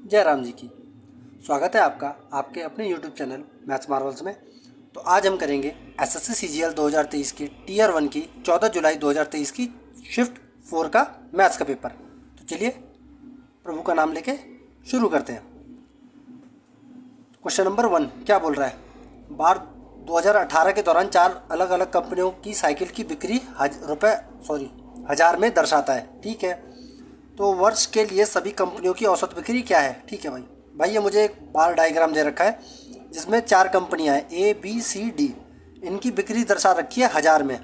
जय राम जी की। स्वागत है आपका आपके अपने यूट्यूब चैनल मैथ्स मार्वल्स में। तो आज हम करेंगे एसएससी सीजीएल 2023 की टीयर 1 की 14 जुलाई 2023 की शिफ्ट 4 का मैथ्स का पेपर। तो चलिए प्रभु का नाम लेके शुरू करते हैं। क्वेश्चन नंबर 1 क्या बोल रहा है? बार 2018 के दौरान 4 अलग अलग कंपनियों की साइकिल की बिक्री हज़ार में दर्शाता है। ठीक है, तो वर्ष के लिए सभी कंपनियों की औसत बिक्री क्या है? ठीक है भाई ये मुझे एक बार डायग्राम दे रखा है जिसमें 4 कंपनियां हैं ए बी सी डी। इनकी बिक्री दर्शा रखी है हज़ार में।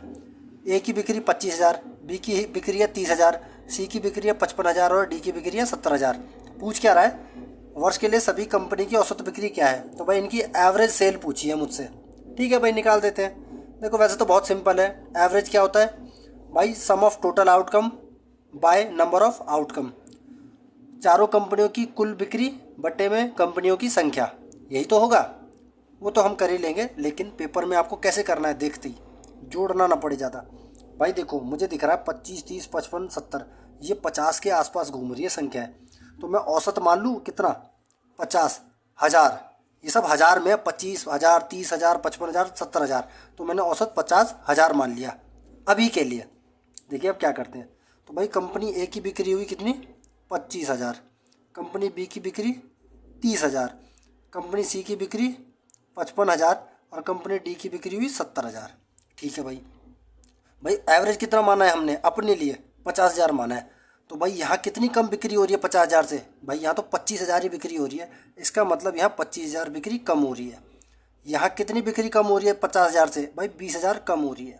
ए की बिक्री 25,000, बी की बिक्री है 30,000, सी की बिक्री है 55,000 और डी की बिक्री है 70,000। पूछ क्या रहा है? वर्ष के लिए सभी कंपनी की औसत बिक्री क्या है? तो भाई इनकी एवरेज सेल पूछी है मुझसे। ठीक है भाई, निकाल देते हैं। देखो वैसे तो बहुत सिंपल है। एवरेज क्या होता है भाई? Sum of total outcome by number of outcome. चारों कंपनियों की कुल बिक्री बटे में कंपनियों की संख्या, यही तो होगा। वो तो हम कर ही लेंगे, लेकिन पेपर में आपको कैसे करना है देखते ही, जोड़ना ना पड़े ज़्यादा। भाई देखो मुझे दिख रहा है 25, 30, 55, 70, ये 50 के आसपास घूम रही है संख्या है। तो मैं औसत मान लूँ कितना? 50,000। ये सब हज़ार में 25,000, 30,000, 55,000, 70,000। तो मैंने औसत 50,000 मान लिया अभी के लिए। देखिए अब क्या करते हैं। तो भाई कंपनी ए की बिक्री हुई कितनी? 25,000। कंपनी बी की बिक्री 30,000। कंपनी सी की बिक्री 55,000 और कंपनी डी की बिक्री हुई 70,000। ठीक है भाई। भाई एवरेज कितना माना है हमने अपने लिए? 50,000 माना है। तो भाई यहाँ कितनी कम बिक्री हो रही है 50,000 से? भाई यहाँ तो 25,000 ही बिक्री हो रही है। इसका मतलब यहाँ 25,000 बिक्री कम हो रही है। यहाँ कितनी बिक्री कम हो रही है 50,000 से? भाई 20,000 कम हो रही है।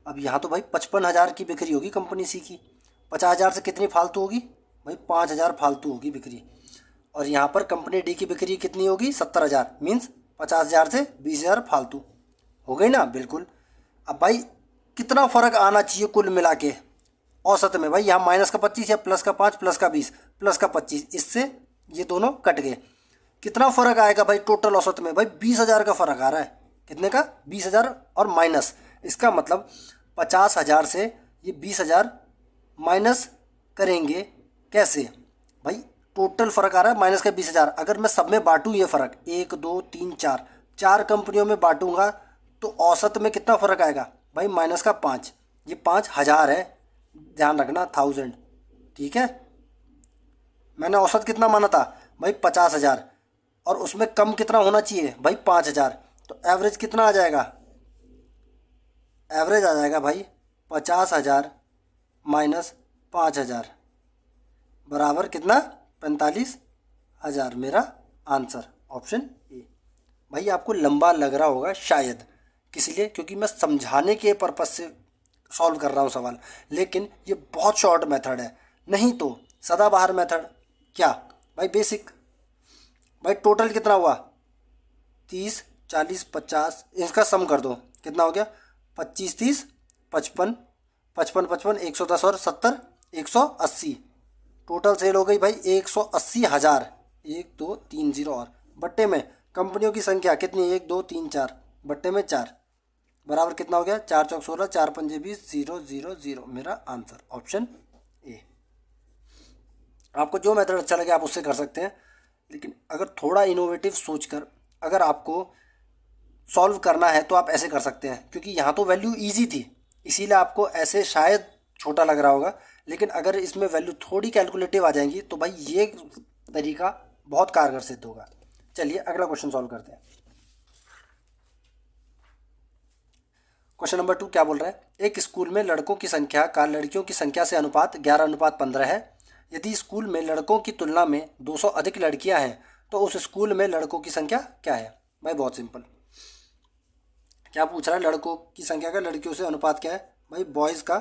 अब यहाँ तो भाई 55,000 की बिक्री होगी कंपनी सी की। 50,000 से कितनी फालतू होगी? भाई 5,000 फालतू होगी बिक्री। और यहाँ पर कंपनी डी की बिक्री कितनी होगी? 70,000। मीन्स 50,000 से 20,000 फालतू हो गई ना? बिल्कुल। अब भाई कितना फ़र्क आना चाहिए कुल मिला के औसत में? भाई यहाँ माइनस का 25 या प्लस का 5, प्लस का 20, प्लस का 25, इससे ये दोनों कट गए। कितना फ़र्क आएगा भाई टोटल औसत में? भाई 20,000 का फ़र्क आ रहा है। कितने का? 20,000 और माइनस। इसका मतलब 50,000 से ये 20,000 माइनस करेंगे कैसे? भाई टोटल फ़र्क आ रहा है माइनस का 20,000। अगर मैं सब में बांटूँ ये फ़र्क 1, 2, 3, 4, 4 कंपनियों में बांटूँगा तो औसत में कितना फ़र्क आएगा? भाई माइनस का 5। ये 5,000 है, ध्यान रखना, 1000। ठीक है, मैंने औसत कितना माना था? भाई 50,000। और उसमें कम कितना होना चाहिए? भाई 5,000। तो एवरेज कितना आ जाएगा? एवरेज आ जाएगा भाई 50,000 माइनस 5,000 बराबर कितना? 45,000। मेरा आंसर ऑप्शन ए। भाई आपको लंबा लग रहा होगा शायद, किस लिए? क्योंकि मैं समझाने के पर्पज़ से सॉल्व कर रहा हूँ सवाल, लेकिन ये बहुत शॉर्ट मेथड है। नहीं तो सदाबहार मेथड क्या भाई? बेसिक। भाई टोटल कितना हुआ? 30, 40, 50, इसका सम कर दो कितना हो गया? 25, 30, 55, 55, 55, 110 और 70, 180। टोटल सेल हो गई भाई 180,000। 1, 2, 3 जीरो और बट्टे में कंपनियों की संख्या कितनी? 1, 2, 3, 4 बट्टे में 4 बराबर कितना हो गया? 4 चौक 16, 4 पंजे 20, 0, 0, 0। मेरा आंसर ऑप्शन ए। आपको जो मेथड अच्छा लगे आप उससे कर सकते हैं, लेकिन अगर थोड़ा इनोवेटिव सोचकर अगर आपको सॉल्व करना है तो आप ऐसे कर सकते हैं, क्योंकि यहाँ तो वैल्यू इजी थी इसीलिए आपको ऐसे शायद छोटा लग रहा होगा। लेकिन अगर इसमें वैल्यू थोड़ी कैलकुलेटिव आ जाएंगी तो भाई ये तरीका बहुत कारगर सिद्ध होगा। चलिए अगला क्वेश्चन सॉल्व करते हैं। क्वेश्चन नंबर 2 क्या बोल रहा है? एक स्कूल में लड़कों की संख्या का लड़कियों की संख्या से अनुपात 11:15 है। यदि स्कूल में लड़कों की तुलना में 200 अधिक लड़कियां हैं तो उस स्कूल में लड़कों की संख्या क्या है? भाई बहुत सिंपल। क्या पूछ रहा है? लड़कों की संख्या का लड़कियों से अनुपात क्या है? भाई बॉयज़ का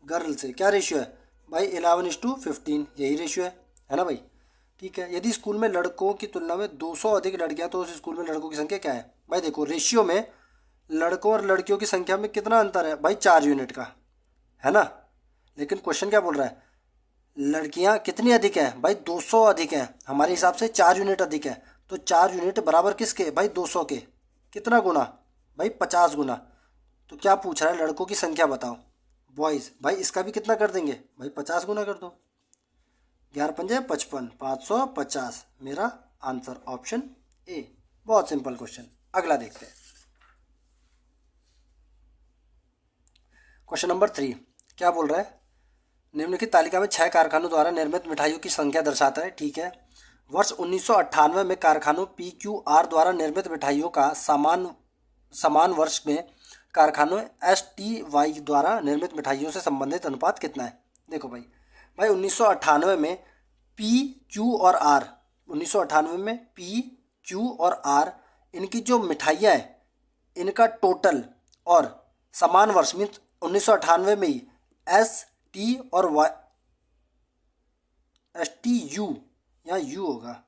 गर्ल से क्या रेशियो है? भाई 11:15, यही रेशियो है ना भाई? ठीक है। यदि स्कूल में लड़कों की तुलना में 200 अधिक लड़कियां तो उस स्कूल में लड़कों की संख्या क्या है? भाई देखो रेशियो में लड़कों और लड़कियों की संख्या में कितना अंतर है? भाई 4 यूनिट का, है ना? लेकिन क्वेश्चन क्या बोल रहा है? लड़कियां कितनी अधिक हैं? भाई 200 अधिक हैं। हमारे हिसाब से 4 यूनिट अधिक है। तो 4 यूनिट बराबर किसके? भाई 200 के। कितना गुना? भाई 50 गुना। तो क्या पूछ रहा है? लड़कों की संख्या बताओ, बॉयज़। भाई इसका भी कितना कर देंगे? भाई 50 गुना कर दो। 11 पंजे 55, 550 मेरा आंसर ऑप्शन ए। बहुत सिंपल क्वेश्चन। अगला देखते हैं। क्वेश्चन नंबर 3 क्या बोल रहा है, निम्नलिखित तालिका में 6 कारखानों द्वारा निर्मित मिठाइयों की संख्या दर्शाता है। ठीक है। वर्ष 1998 में कारखानों PQR द्वारा निर्मित मिठाइयों का समान वर्ष में कारखानों STY द्वारा निर्मित मिठाइयों से संबंधित अनुपात कितना है। देखो भाई, 1998 में PQ और R, 1998 में PQ और R इनकी जो मिठाइयाँ हैं इनका टोटल और समान वर्ष मीन्स 1998 में ही ST और STU या U होगा,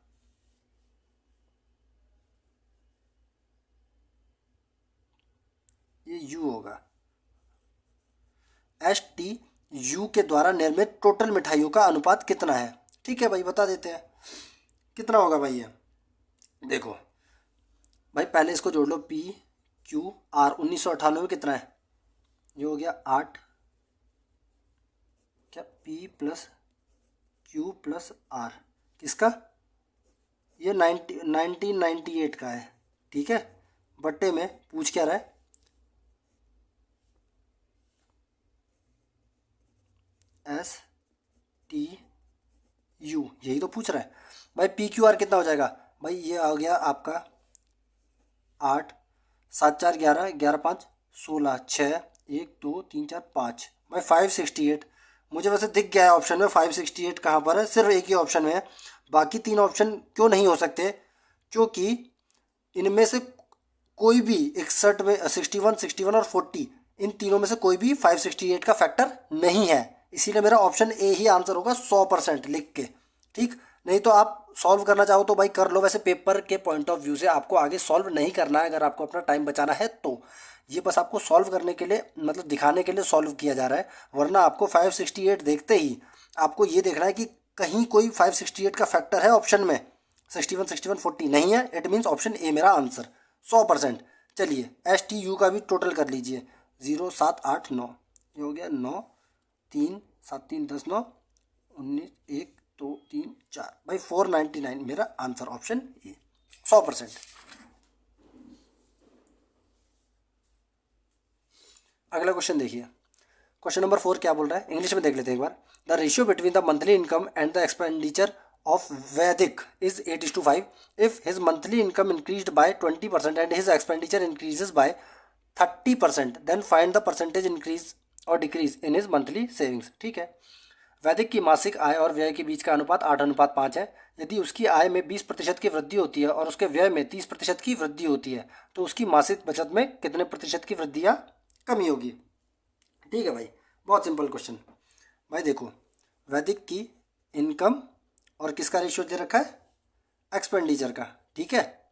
ये U होगा। STU के द्वारा निर्मित टोटल मिठाइयों का अनुपात कितना है। ठीक है भाई, बता देते हैं कितना होगा भाई। ये देखो भाई, पहले इसको जोड़ लो, PQR 1998 में कितना है, ये हो गया 8, क्या P plus Q plus R किसका, ये 1998 का है। ठीक है, बट्टे में पूछ क्या रहा है, STU, यही तो पूछ रहा है भाई। PQR कितना हो जाएगा भाई, ये आ गया आपका 8, 7 4 11, 11 5 16, 6 1 2 3 4 5 भाई 568। मुझे वैसे दिख गया है ऑप्शन में 568 कहाँ पर है, सिर्फ एक ही ऑप्शन में है। बाकी 3 ऑप्शन क्यों नहीं हो सकते, क्योंकि इनमें से कोई भी 61 में 61, 61 और 40 इन तीनों में से कोई भी 568 का फैक्टर नहीं है। इसीलिए मेरा ऑप्शन ए ही आंसर होगा 100% लिख के। ठीक, नहीं तो आप सॉल्व करना चाहो तो भाई कर लो, वैसे पेपर के पॉइंट ऑफ व्यू से आपको आगे सॉल्व नहीं करना है। अगर आपको अपना टाइम बचाना है तो ये बस आपको सॉल्व करने के लिए, मतलब दिखाने के लिए सॉल्व किया जा रहा है। वरना आपको 568 देखते ही आपको ये देखना है कि कहीं कोई 568 का फैक्टर है ऑप्शन में, 61, 61, 40 नहीं है, इट मीन्स ऑप्शन ए मेरा आंसर 100%। चलिए STU का भी टोटल कर लीजिए, 0 7 8 9, ये हो गया 9 3 7 3 10 9 19 1 2 3 4 भाई 499 मेरा आंसर ऑप्शन ए 100%। अगला क्वेश्चन देखिए, क्वेश्चन नंबर 4 क्या बोल रहा है, इंग्लिश में देख लेते हैं एक बार। The ratio between the monthly income and the expenditure of Vedic is 8:5. If his monthly income increased by 20% and his expenditure increases by 30%, then find the percentage increase or decrease in his monthly savings. ठीक है, वैदिक की मासिक आय और व्यय के बीच का अनुपात 8:5 है। यदि उसकी आय में 20% की वृद्धि होती है और उसके व्यय में 30% की वृद्धि होती है तो उसकी मासिक बचत में कितने प्रतिशत की वृद्धि या कमी होगी। ठीक है भाई, बहुत सिंपल क्वेश्चन। भाई देखो, वैदिक की इनकम और किसका रेशियो दे रखा है, एक्सपेंडिचर का। ठीक है,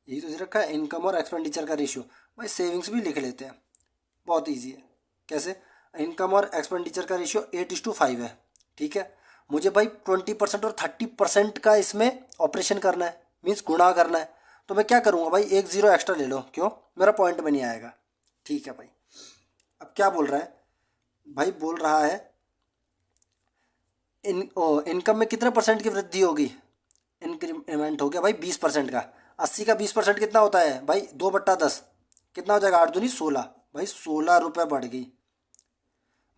यही तो दे रखा है, इनकम और एक्सपेंडिचर का रेशियो। भाई सेविंग्स भी लिख लेते हैं, बहुत इजी है। कैसे, इनकम और एक्सपेंडिचर का रेशियो 8:5 है। ठीक है, मुझे भाई 20% और 30% का इसमें ऑपरेशन करना है, मीन्स गुणा करना है। तो मैं क्या करूँगा भाई, 1 0 एक्स्ट्रा ले लो, क्यों, मेरा पॉइंट में नहीं आएगा। ठीक है भाई, अब क्या बोल रहा है भाई, बोल रहा है इनकम में कितने परसेंट की वृद्धि होगी, इंक्रीमेंट हो गया भाई 20% का। 80 का 20% कितना होता है भाई, 2/10 कितना हो जाएगा, 8 दूनी 16, भाई 16 रुपये बढ़ गई।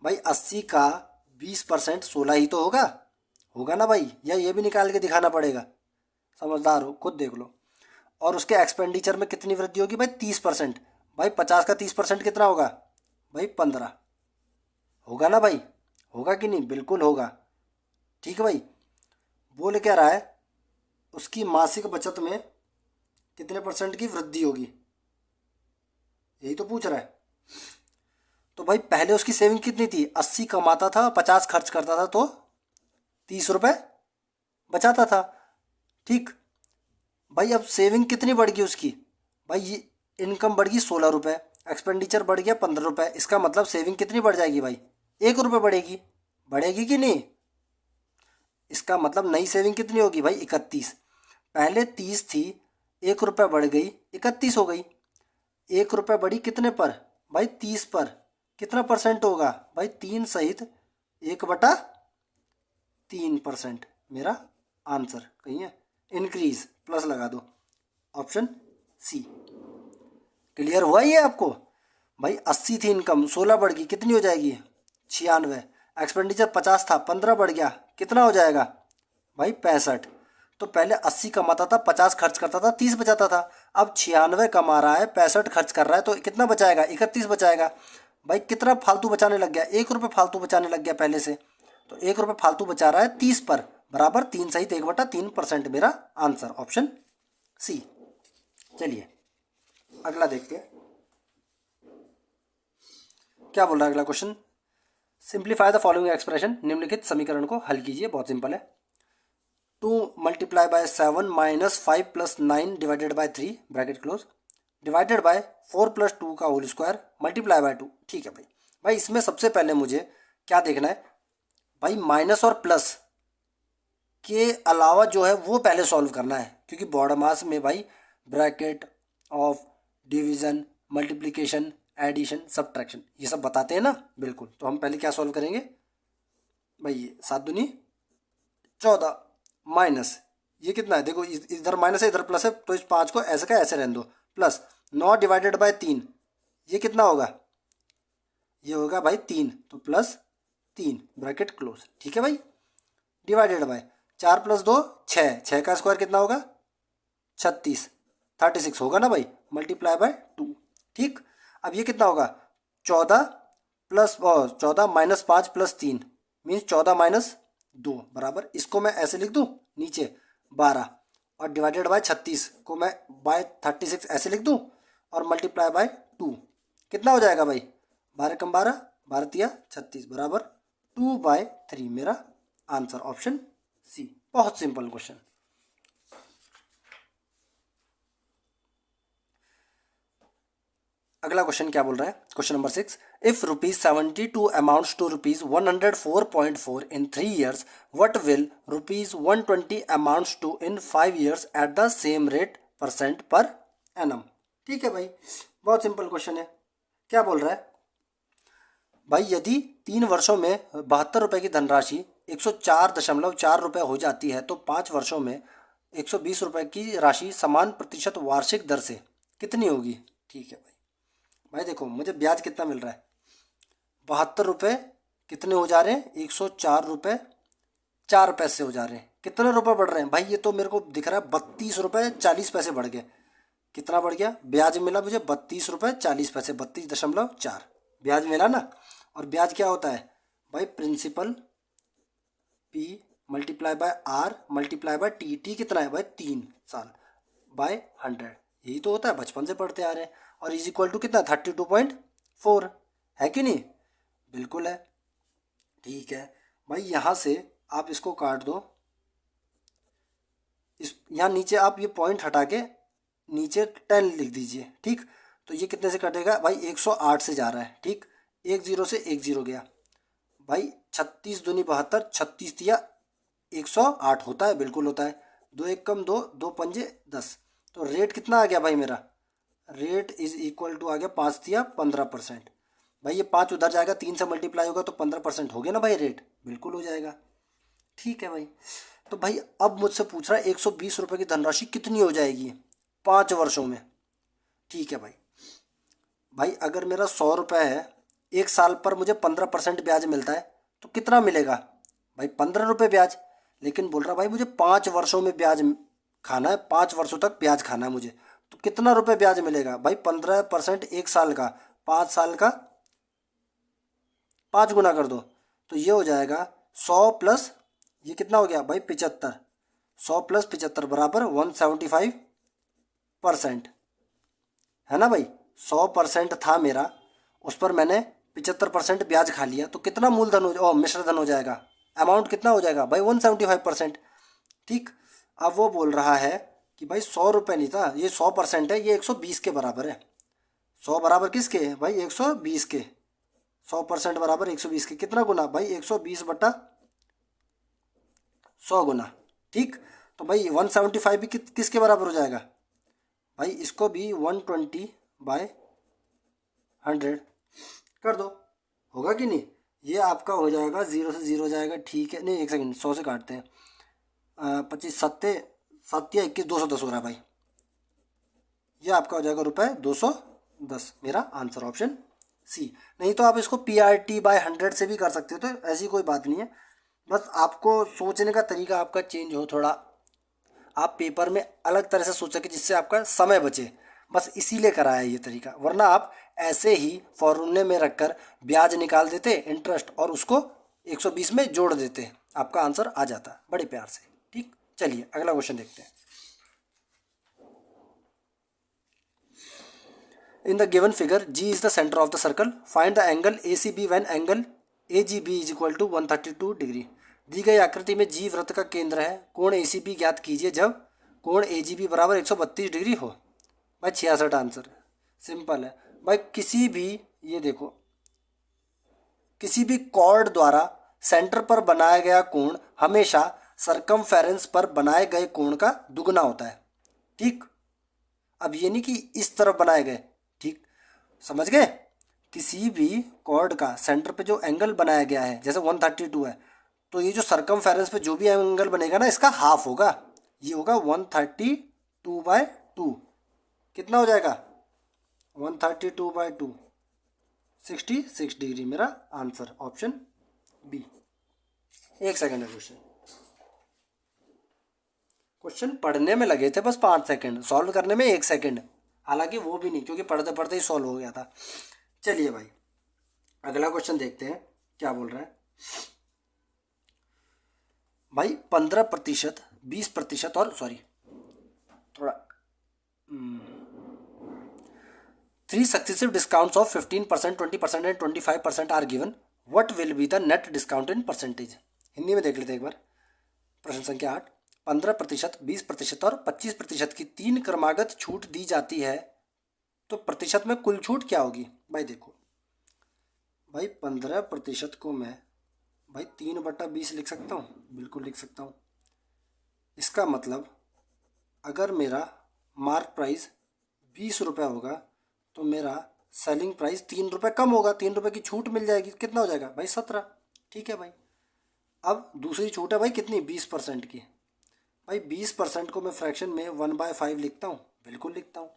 भाई 80 का 20% 16 ही तो होगा, होगा ना भाई, या ये भी निकाल के दिखाना पड़ेगा, समझदार हो खुद देख लो। और उसके एक्सपेंडिचर में कितनी वृद्धि होगी भाई, 30%। भाई 50 का 30% कितना होगा भाई, 15 होगा ना भाई, होगा कि नहीं, बिल्कुल होगा। ठीक है भाई, बोल क्या रहा है, उसकी मासिक बचत में कितने परसेंट की वृद्धि होगी, यही तो पूछ रहा है। तो भाई पहले उसकी सेविंग कितनी थी, 80 कमाता था, 50 खर्च करता था, तो 30 रुपये बचाता था। ठीक भाई, अब सेविंग कितनी बढ़ गई उसकी, भाई ये इनकम बढ़ गई 16 रुपये, एक्सपेंडिचर बढ़ गया 15 रुपये, इसका मतलब सेविंग कितनी बढ़ जाएगी भाई, 1 रुपये बढ़ेगी, बढ़ेगी कि नहीं। इसका मतलब नई सेविंग कितनी होगी भाई, 31। पहले 30 थी, 1 रुपये बढ़ गई, 31 हो गई। 1 रुपये बढ़ी कितने पर भाई, 30 पर, कितना परसेंट होगा भाई, 3 सहित 1/3%। मेरा आंसर कहीं है, इंक्रीज प्लस लगा दो, ऑप्शन सी। क्लियर हुआ ये आपको? भाई 80 थी इनकम, 16 बढ़ गई, कितनी हो जाएगी? 96। एक्सपेंडिचर 50 था, 15 बढ़ गया, कितना हो जाएगा भाई? 65। तो पहले 80 कमाता था, 50 खर्च करता था, 30 बचाता था। अब 96 कमा रहा है, 65 खर्च कर रहा है, तो कितना बचाएगा? 31 बचाएगा। भाई कितना फालतू बचाने लग गया? 1 रुपये फालतू बचाने लग गया पहले से। तो 1 रुपये फालतू बचा रहा है 30 पर, बराबर 3 सहित 1/3% मेरा आंसर, ऑप्शन सी। चलिए अगला देखते हैं क्या बोल रहा है अगला question. Simplify the following expression, निम्नलिखित समीकरण को हल कीजिए। बहुत सिंपल है। 2 multiply by 7 minus 5 plus 9 divided by 3 bracket close, divided by 4 plus 2 का होल स्क्वायर मल्टीप्लाई बाय 2। ठीक है भाई। भाई इसमें सबसे पहले मुझे क्या देखना है भाई? माइनस और प्लस के अलावा जो है वो पहले सॉल्व करना है, क्योंकि बॉर्डर मास में भाई bracket of, division, multiplication, addition, subtraction ये सब बताते हैं ना। बिल्कुल। तो हम पहले क्या सॉल्व करेंगे भाई? ये 7 दूनी 14 माइनस ये कितना है? देखो इधर माइनस है इधर प्लस है, तो इस 5 को ऐसे का ऐसे रहने दो, प्लस 9 डिवाइडेड बाय 3 ये कितना होगा? ये होगा भाई 3, तो प्लस 3 ब्रैकेट क्लोज। ठीक है भाई। डिवाइडेड बाय 4 प्लस 2 6, 6 का स्क्वायर कितना होगा? 36, 36 होगा ना भाई, मल्टीप्लाई बाय 2। ठीक। अब ये कितना होगा? 14 plus 14 minus 5 plus 3 means 14 minus 2 बराबर, इसको मैं ऐसे लिख दूँ नीचे 12, और डिवाइडेड बाय 36 को मैं बाय 36 ऐसे लिख दूँ, और मल्टीप्लाई बाय 2 कितना हो जाएगा भाई? 12 कम 12, 12 तिया 36 बराबर 2/3 मेरा आंसर, ऑप्शन सी। बहुत सिंपल क्वेश्चन। अगला क्वेश्चन क्या बोल रहा है? Question number 6, if ₹72 amounts to ₹104.4 in 3 years, what will ₹120 amounts to in 5 years at the same rate % per annum? ठीक है भाई, बहुत सिंपल क्वेश्चन है। क्या बोल रहा है भाई? यदि 3 वर्षों में 72 रुपये की धनराशि 104.4 रुपये हो जाती है, तो 5 वर्षों में 120 रुपये की राशि समान प्रतिशत वार्षिक दर से कितनी होगी? ठीक है भाई। भाई देखो मुझे ब्याज कितना मिल रहा है? 72 रुपये कितने हो जा रहे हैं? 104 रुपये 4 पैसे हो जा रहे हैं। कितने रुपए बढ़ रहे हैं भाई? ये तो मेरे को दिख रहा है 32 रुपये 40 पैसे बढ़ गए। कितना बढ़ गया? ब्याज मिला मुझे 32 रुपये 40 पैसे, 32.4 ब्याज मिला ना। और ब्याज क्या होता है भाई? Principal P multiply by R multiply by T. T कितना है भाई? 3 साल बाय 100, यही तो होता है, बचपन से पढ़ते आ रहे हैं। और इज इक्वल टू कितना? 32.4 है कि नहीं? बिल्कुल है। ठीक है भाई, यहाँ से आप इसको काट दो, इस यहाँ नीचे आप ये पॉइंट हटा के नीचे 10 लिख दीजिए। ठीक। तो ये कितने से कटेगा भाई? 108 से जा रहा है। ठीक। 10 से 10 गया भाई। 36 दूनी 72, 36 दिया 108 होता है, बिल्कुल होता है। 2 1 कम 2, 2 पंजे 10। तो रेट कितना आ गया भाई मेरा? रेट इज इक्वल टू आ गया 5 दिया 15%। भाई ये 5 उधर जाएगा, 3 से मल्टीप्लाई होगा तो 15% हो गया ना भाई रेट, बिल्कुल हो जाएगा। ठीक है भाई। तो भाई अब मुझसे पूछ रहा है 120 रुपये की धनराशि कितनी हो जाएगी 5 वर्षों में? ठीक है भाई। भाई अगर मेरा 100 रुपये है, 1 साल पर मुझे 15% ब्याज मिलता है, तो कितना मिलेगा भाई? 15 रुपये ब्याज। लेकिन बोल रहा भाई मुझे 5 वर्षों में ब्याज खाना है, 5 वर्षों तक ब्याज खाना है मुझे, तो कितना रुपये ब्याज मिलेगा भाई? 15% 1 साल का, 5 साल का 5 गुना कर दो, तो ये हो जाएगा 100 प्लस ये कितना हो गया भाई? 75। 100 प्लस 75 बराबर 175% है ना भाई? 100% था मेरा, उस पर मैंने 75% ब्याज खा लिया, तो कितना मूलधन हो मिश्र धन हो जाएगा? अमाउंट कितना हो जाएगा भाई? 175%। ठीक। अब वो बोल रहा है कि भाई 100 रुपये नहीं था, ये 100% है, ये 120 के बराबर है। 100 बराबर किसके है भाई? 120 के। 100% बराबर 120 के, कितना गुना भाई? 120/100 गुना। ठीक। तो भाई 175 भी किसके बराबर हो जाएगा भाई? इसको भी 120/100 कर दो, होगा कि नहीं? ये आपका हो जाएगा 0 से 0 जाएगा। ठीक है, नहीं 1 सेकंड, 100 से काटते हैं, 25 सत्ते सत्या 21 210 हो रहा है भाई। ये आपका हो जाएगा रुपये 210, मेरा आंसर ऑप्शन सी। नहीं तो आप इसको PRT/100 से भी कर सकते हो, तो ऐसी कोई बात नहीं है। बस आपको सोचने का तरीका आपका चेंज हो थोड़ा, आप पेपर में अलग तरह से सोच सके जिससे आपका समय बचे, बस इसीलिए कराया ये तरीका। वरना आप ऐसे ही फॉर्मूले में रखकर ब्याज निकाल देते इंटरेस्ट और उसको 120 में जोड़ देते, आपका आंसर आ जाता बड़े प्यार से। ठीक, चलिए अगला क्वेश्चन देखते हैं। In the given figure, G is the center of the circle. Find the angle ACB when angle AGB is equal to 132 degree. दी गई आकृति में G वृत्त का केंद्र है, कोण ACB ज्ञात कीजिए जब कोण AGB बराबर 132 डिग्री हो। भाई 66 आंसर है, सिंपल है भाई। किसी भी, ये देखो, किसी भी कॉर्ड द्वारा सेंटर पर बनाया गया कोण हमेशा सरकमफेरेंस पर बनाए गए कोण का दुगना होता है। ठीक, अब ये नहीं कि इस तरफ बनाए गए, ठीक, समझ गए। किसी भी कॉर्ड का सेंटर पे जो एंगल बनाया गया है, जैसे 132 है, तो ये जो सरकमफेरेंस पे जो भी एंगल बनेगा ना, इसका हाफ होगा। ये होगा 132/2। कितना हो जाएगा 132/2? 66 डिग्री, मेरा आंसर ऑप्शन बी। एक सेकेंड है क्वेश्चन पढ़ने में लगे थे बस 5 सेकंड, सॉल्व करने में 1 सेकंड, हालांकि वो भी नहीं, क्योंकि पढ़ते पढ़ते ही सॉल्व हो गया था। चलिए भाई अगला क्वेश्चन देखते हैं क्या बोल रहा है भाई। 15%, 20% और थोड़ा 3 successive discounts of 15%, 20% and 25% are given, what will be the net discount in percentage. Hindi में देख लेते हैं एक बार। प्रश्न संख्या 8, 15%, 20% और 25% की 3 क्रमागत छूट दी जाती है, तो प्रतिशत में कुल छूट क्या होगी। भाई देखो भाई, 15% को मैं भाई 3/20 लिख सकता हूँ, बिल्कुल लिख सकता हूँ। इसका मतलब अगर मेरा मार्क प्राइस 20 रुपये होगा तो मेरा सेलिंग प्राइस 3 रुपये कम होगा, 3 रुपये की छूट मिल जाएगी। कितना हो जाएगा भाई 17। ठीक है भाई। अब दूसरी छूट है भाई कितनी, 20% की। भाई 20% को मैं फ्रैक्शन में 1/5 लिखता हूँ, बिल्कुल लिखता हूँ।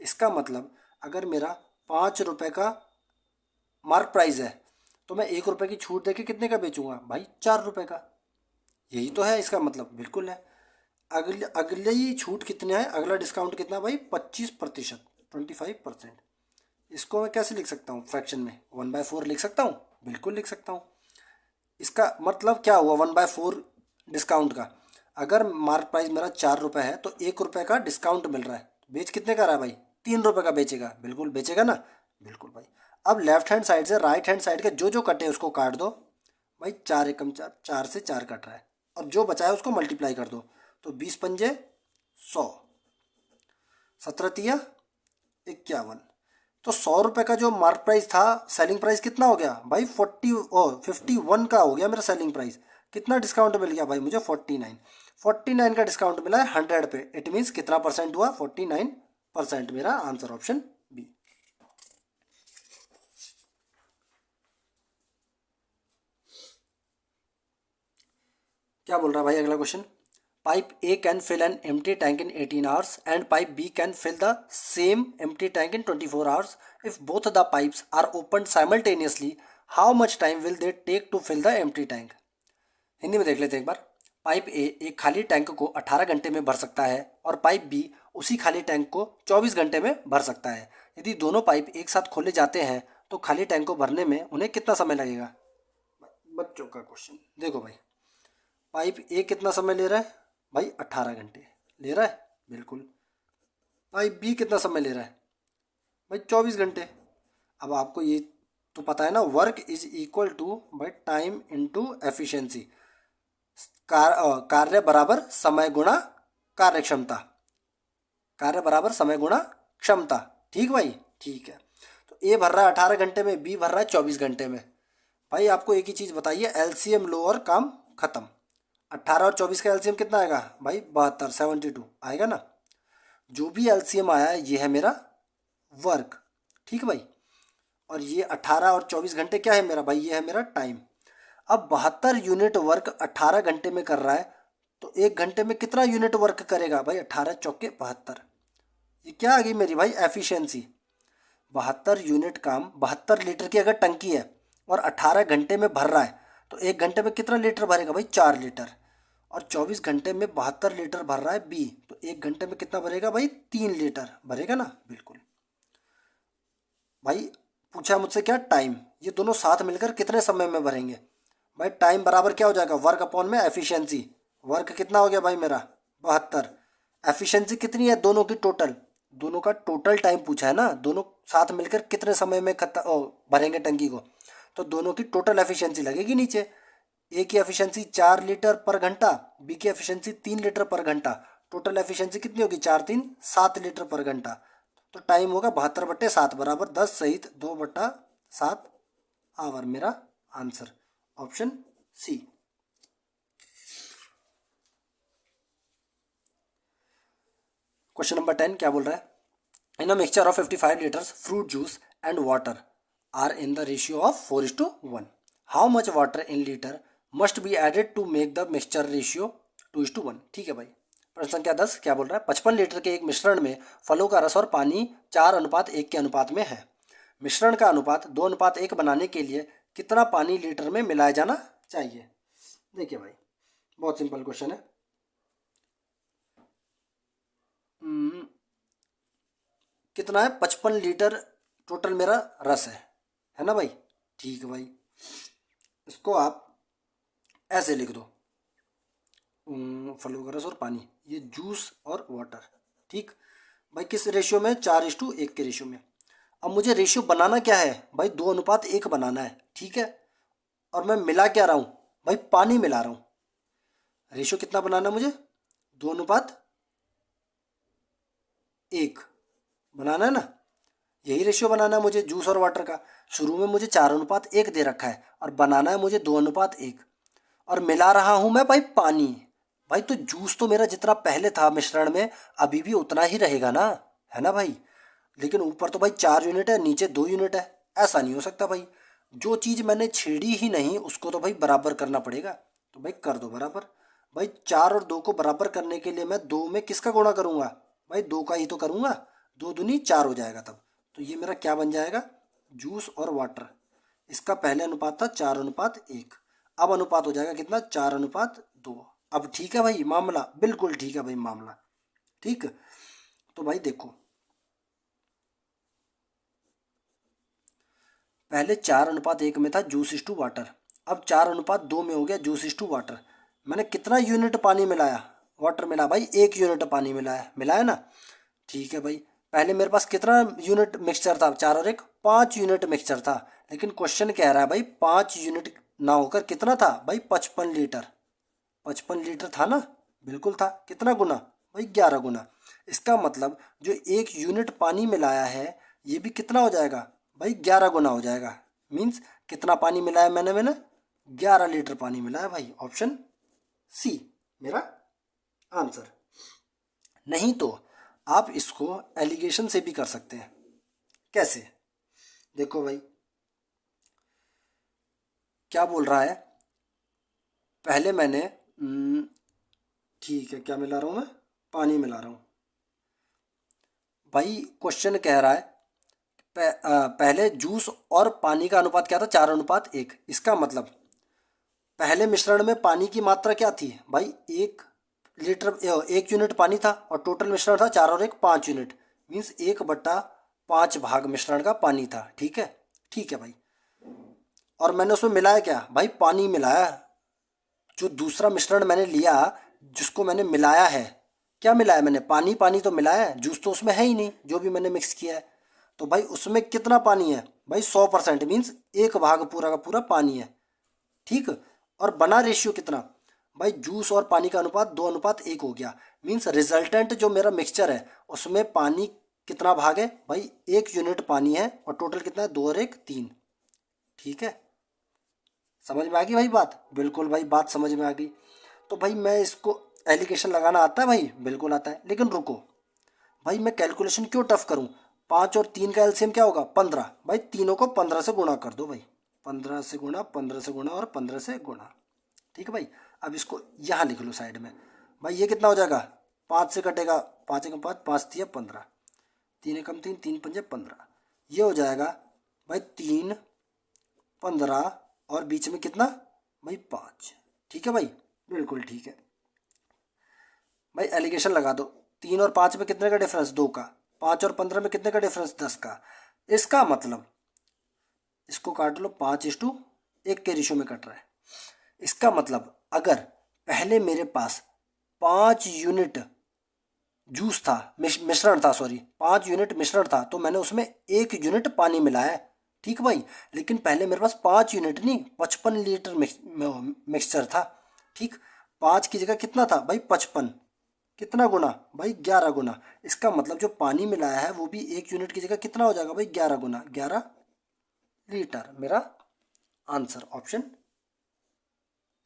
इसका मतलब अगर मेरा 5 रुपये का मार्क प्राइस है तो मैं 1 रुपये की छूट देके कितने का बेचूंगा भाई, 4 रुपये का। यही तो है इसका मतलब, बिल्कुल है। अगली छूट कितने है, अगला डिस्काउंट कितना भाई 25%, 25%। इसको मैं कैसे लिख सकता हूँ फ्रैक्शन में, 1/4 लिख सकता हूँ, बिल्कुल लिख सकता हूँ। इसका मतलब क्या हुआ 1/4 डिस्काउंट का। अगर मार्क प्राइस मेरा 4 रुपये है तो 1 रुपये का डिस्काउंट मिल रहा है, बेच कितने का रहा है भाई, 3 रुपये का बेचेगा, बिल्कुल बेचेगा ना, बिल्कुल भाई। अब लेफ्ट हैंड साइड से राइट हैंड साइड के जो जो कटे उसको काट दो भाई, 4 एकम 4, 4 से 4 कट रहा है, और जो बचा है उसको मल्टीप्लाई कर दो, तो 20 पंजे 100, 17 तिया 51। तो 100 रुपये का जो मार्क प्राइस था, सेलिंग प्राइस कितना हो गया भाई 51 का हो गया मेरा सेलिंग प्राइस। कितना डिस्काउंट मिल गया भाई मुझे, 49 का डिस्काउंट मिला है 100 पे। इट मीन्स कितना परसेंट हुआ, 49%, मेरा आंसर ऑप्शन बी। क्या बोल रहा है भाई अगला question. Pipe A can fill an empty tank in 18 hours and pipe B can fill the same empty tank in 24 hours. If both the pipes are opened simultaneously, how much time will they take to fill the empty tank? Hindi में देख लेते हैं एक बार। Pipe A एक खाली tank को 18 घंटे में भर सकता है और पाइप B उसी खाली टैंक को 24 घंटे में भर सकता है। यदि दोनों पाइप एक साथ खोले जाते हैं तो खाली टैंक को भरने में उन्हें कितना समय लगेगा। बच्चों का क्वेश्चन देखो भाई, पाइप A कितना समय ले रहा है भाई, 18 घंटे ले रहा है, बिल्कुल। पाइप B कितना समय ले रहा है भाई, 24 घंटे। अब आपको ये तो पता है ना, वर्क इज इक्वल टू भाई टाइम इनटू एफिशिएंसी। कार्य बराबर समय गुणा कार्यक्षमता, कार्य बराबर समय गुणा क्षमता। ठीक भाई, ठीक है। तो ए भर रहा है 18 घंटे में, बी भर रहा है 24 घंटे में। भाई आपको एक ही चीज़ बताइए, एलसीएम लो और काम खत्म। 18 और 24 का एलसीएम कितना आएगा भाई, 72, 72 आएगा ना। जो भी एलसीएम आया है ये है मेरा वर्क, ठीक भाई। और ये 18 और 24 घंटे क्या है मेरा भाई, ये है मेरा टाइम। अब 72 यूनिट वर्क 18 घंटे में कर रहा है तो 1 घंटे में कितना यूनिट वर्क करेगा भाई? 18 चौके 72। ये क्या आ गई मेरी भाई? एफिशिएंसी। 72 यूनिट काम, 72 लीटर की अगर टंकी है और 18 घंटे में भर रहा है तो 1 घंटे में कितना लीटर भरेगा भाई? 4 लीटर। और 24 घंटे में 72 लीटर भर रहा है बी, तो 1 घंटे में कितना भरेगा भाई? 3 लीटर भरेगा ना, बिल्कुल। भाई पूछा मुझसे क्या? टाइम। ये दोनों साथ मिलकर कितने समय में भरेंगे? भाई टाइम बराबर क्या हो जाएगा? वर्क अपॉन में एफिशिएंसी। वर्क कितना हो गया भाई मेरा? 72। एफिशिएंसी कितनी है दोनों की टोटल? दोनों का टोटल टाइम पूछा है ना, दोनों साथ मिलकर कितने समय में भरेंगे टंकी को, तो दोनों की टोटल एफिशिएंसी लगेगी नीचे। ए की एफिशिएंसी 4 लीटर पर घंटा, बी की एफिशिएंसी 3 लीटर पर घंटा। टोटल एफिशिएंसी कितनी होगी? 4 3 7 लीटर पर घंटा। तो टाइम होगा 72/7 बराबर 10 सहित 2/7 आवर। मेरा answer option C. Question number 10 क्या बोल रहा है? In a mixture of 55 litres fruit juice and water are in the ratio of 4:1, how much water in litre must be added to make the mixture ratio 2:1। ठीक है भाई। प्रश्न संख्या 10 क्या बोल रहा है? 55 लीटर के एक मिश्रण में फलों का रस और पानी 4:1 के अनुपात में है। मिश्रण का अनुपात 2:1 बनाने के लिए कितना पानी लीटर में मिलाया जाना चाहिए? देखिए भाई, बहुत सिंपल क्वेश्चन है। कितना है? 55 लीटर टोटल मेरा रस है ना भाई? ठीक है भाई, इसको आप ऐसे लिख दो, फलों का रस और पानी, ये जूस और वाटर। ठीक भाई, किस रेशियो में? 4:1 के रेशियो में। अब मुझे रेशियो बनाना क्या है भाई? 2:1 बनाना है, ठीक है। और मैं मिला क्या रहा हूँ भाई? पानी मिला रहा हूँ। रेशियो कितना बनाना है मुझे? 2:1 बनाना है ना, यही रेशियो बनाना है मुझे जूस और वाटर का। शुरू में मुझे 4:1 दे रखा है और बनाना है मुझे 2:1, और मिला रहा हूँ मैं भाई पानी। भाई तो जूस तो मेरा जितना पहले था मिश्रण में अभी भी उतना ही रहेगा ना, है ना भाई? लेकिन ऊपर तो भाई 4 यूनिट है, नीचे 2 यूनिट है। ऐसा नहीं हो सकता भाई, जो चीज़ मैंने छेड़ी ही नहीं उसको तो भाई बराबर करना पड़ेगा। तो भाई कर दो बराबर। भाई 4 और 2 को बराबर करने के लिए मैं 2 में किसका गुणा करूँगा? भाई 2 का ही तो करूँगा। 2 दूनी 4 हो जाएगा तब। तो ये मेरा क्या बन जाएगा? जूस और वाटर। इसका पहले अनुपात था 4:1, अब अनुपात हो जाएगा कितना? 4:2। अब ठीक है भाई मामला? बिल्कुल ठीक है भाई मामला। ठीक, तो भाई देखो, पहले 4:1 में था जूस इस टू वाटर, अब 4:2 में हो गया जूस इस टू वाटर। मैंने कितना यूनिट पानी मिलाया? वाटर मिला भाई 1 यूनिट पानी मिलाया, मिलाया ना? ठीक है भाई, पहले मेरे पास कितना यूनिट मिक्सचर था? 4 और 1 5 यूनिट मिक्सचर था। लेकिन क्वेश्चन कह रहा है भाई 5 यूनिट ना होकर कितना था भाई? 55 लीटर। 55 लीटर था ना? बिल्कुल था। कितना गुना भाई? 11 गुना। इसका मतलब जो 1 यूनिट पानी मिलाया है ये भी कितना हो जाएगा भाई? 11 गुना हो जाएगा। मीन्स कितना पानी मिलाया मैंने 11 लीटर पानी मिलाया भाई। ऑप्शन सी मेरा आंसर। नहीं तो आप इसको एलिगेशन से भी कर सकते हैं। कैसे? देखो भाई, क्या बोल रहा है? पहले मैंने ठीक है, क्या मिला रहा हूँ मैं? पानी मिला रहा हूँ भाई। क्वेश्चन कह रहा है पहले जूस और पानी का अनुपात क्या था? 4:1। इसका मतलब पहले मिश्रण में पानी की मात्रा क्या थी भाई? 1 यूनिट पानी था और टोटल मिश्रण था 4 और 1 5 यूनिट। मीन्स 1/5 भाग मिश्रण का पानी था। ठीक है, ठीक है भाई। और मैंने उसमें मिलाया क्या भाई? पानी मिलाया। जो दूसरा मिश्रण मैंने लिया जिसको मैंने मिलाया है, क्या मिलाया मैंने? पानी। पानी तो मिलाया है, जूस तो उसमें है ही नहीं जो भी मैंने मिक्स किया है। तो भाई उसमें कितना पानी है भाई? 100%। मीन्स 1 भाग पूरा का पूरा पानी है। ठीक, और बना रेशियो कितना भाई? जूस और पानी का अनुपात 2:1 हो गया। मीन्स रिजल्टेंट जो मेरा मिक्सचर है उसमें पानी कितना भाग है भाई? 1 यूनिट पानी है और टोटल कितना है? 2 और 1 3। ठीक है, समझ में आ गई भाई बात? बिल्कुल भाई, बात समझ में आ गई। तो भाई मैं इसको एलिगेशन लगाना आता है भाई? बिल्कुल आता है। लेकिन रुको भाई, मैं कैलकुलेशन क्यों टफ करूं? 5 और 3 का एलसीएम क्या होगा? 15। भाई तीनों को 15 से गुणा कर दो भाई। 15 से गुणा, 15 से गुणा और 15 से गुणा। ठीक है भाई, अब इसको यहाँ लिख लो साइड में। भाई ये कितना हो जाएगा, 5 से कटेगा, 5 एकम 5, 5 तिया 15, 3 एकम 3, 3 पंजे 15, ये हो जाएगा भाई 3, 15 और बीच में कितना भाई 5। ठीक है भाई, बिल्कुल ठीक है भाई। एलिगेशन लगा दो, 3 और 5 में कितने का डिफरेंस, 2 का। 5 और 15 में कितने का डिफरेंस, 10 का। इसका मतलब इसको काट लो, 5:1 के रेशियो में कट रहा है। इसका मतलब अगर पहले मेरे पास 5 यूनिट जूस था, मिश्रण था, सॉरी 5 यूनिट मिश्रण था, तो मैंने उसमें 1 यूनिट पानी मिलाया है। ठीक भाई, लेकिन पहले मेरे पास 5 यूनिट नहीं, 55 लीटर मिक्सचर था। ठीक, 5 की जगह कितना था भाई 55, कितना गुना भाई 11 गुना। इसका मतलब जो पानी मिलाया है वो भी 1 यूनिट की जगह कितना हो जाएगा भाई 11 गुना, 11 लीटर। मेरा आंसर ऑप्शन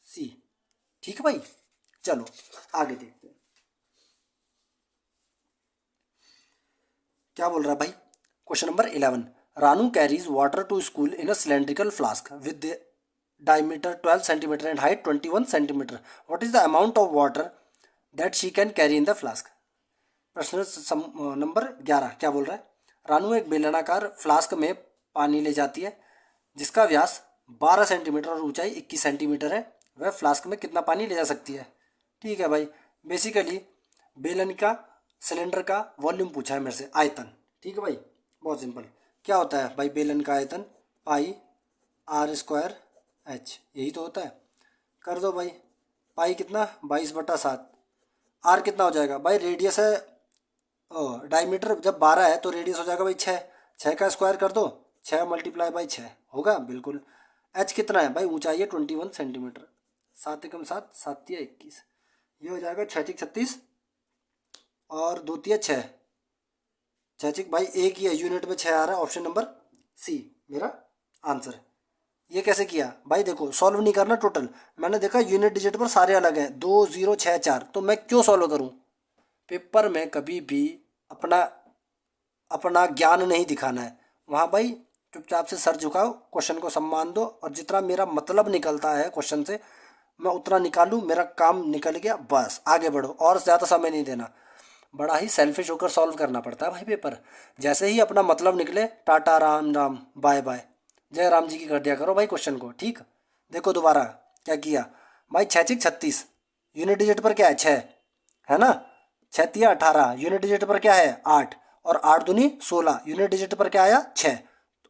सी। ठीक है भाई, चलो आगे देखते हैं क्या बोल रहा है भाई। Question number 11, Ranu carries water to school in a cylindrical flask with diameter 12 centimeter and height 21 centimeter. What is the amount of water that she can carry in the flask? प्रश्न नंबर 11 क्या बोल रहा है, रानू एक बेलनाकार फ्लास्क में पानी ले जाती है जिसका व्यास 12 सेंटीमीटर और ऊंचाई 21 सेंटीमीटर है। वह फ्लास्क में कितना पानी ले जा सकती है। ठीक है भाई, बेसिकली बेलन का सिलेंडर का वॉल्यूम पूछा है मेरे से, आयतन। ठीक है भाई, बहुत सिंपल। क्या होता है भाई बेलन का आयतन, पाई r² h, यही तो होता है। कर दो भाई, पाई कितना 22/7, आर कितना हो जाएगा भाई, रेडियस है, डायमीटर जब 12 है तो रेडियस हो जाएगा भाई 6, 6 का स्क्वायर कर दो, 6 × 6 होगा बिल्कुल। एच कितना है भाई, ऊंचाई है 21 सेंटीमीटर, 7 एकम 7, 7 तिया 21, ये हो जाएगा 6 × 36 और 2 तिया 6, 6 भाई एक ही है, यूनिट में 6 आ रहा है। ऑप्शन नंबर सी मेरा आंसर। ये कैसे किया भाई, देखो सॉल्व नहीं करना टोटल, मैंने देखा यूनिट डिजिट पर सारे अलग हैं, 2 0 6 4, तो मैं क्यों सॉल्व करूं। पेपर में कभी भी अपना अपना ज्ञान नहीं दिखाना है, वहाँ भाई चुपचाप से सर झुकाओ, क्वेश्चन को सम्मान दो, और जितना मेरा मतलब निकलता है क्वेश्चन से मैं उतना निकालूं, मेरा काम निकल गया, बस आगे बढ़ो, और ज़्यादा समय नहीं देना। बड़ा ही सेल्फिश होकर सॉल्व करना पड़ता है भाई पेपर। जैसे ही अपना मतलब निकले, टाटा राम राम बाय बाय, जय राम जी की कर दिया करो भाई क्वेश्चन को। ठीक, देखो दोबारा क्या किया भाई, 6 × 36 यूनिट डिजिट पर क्या है 6, है ना, 6 तिया 18 यूनिट डिजिट पर क्या है 8, और 8 दूनी 16 यूनिट डिजिट पर क्या आया 6,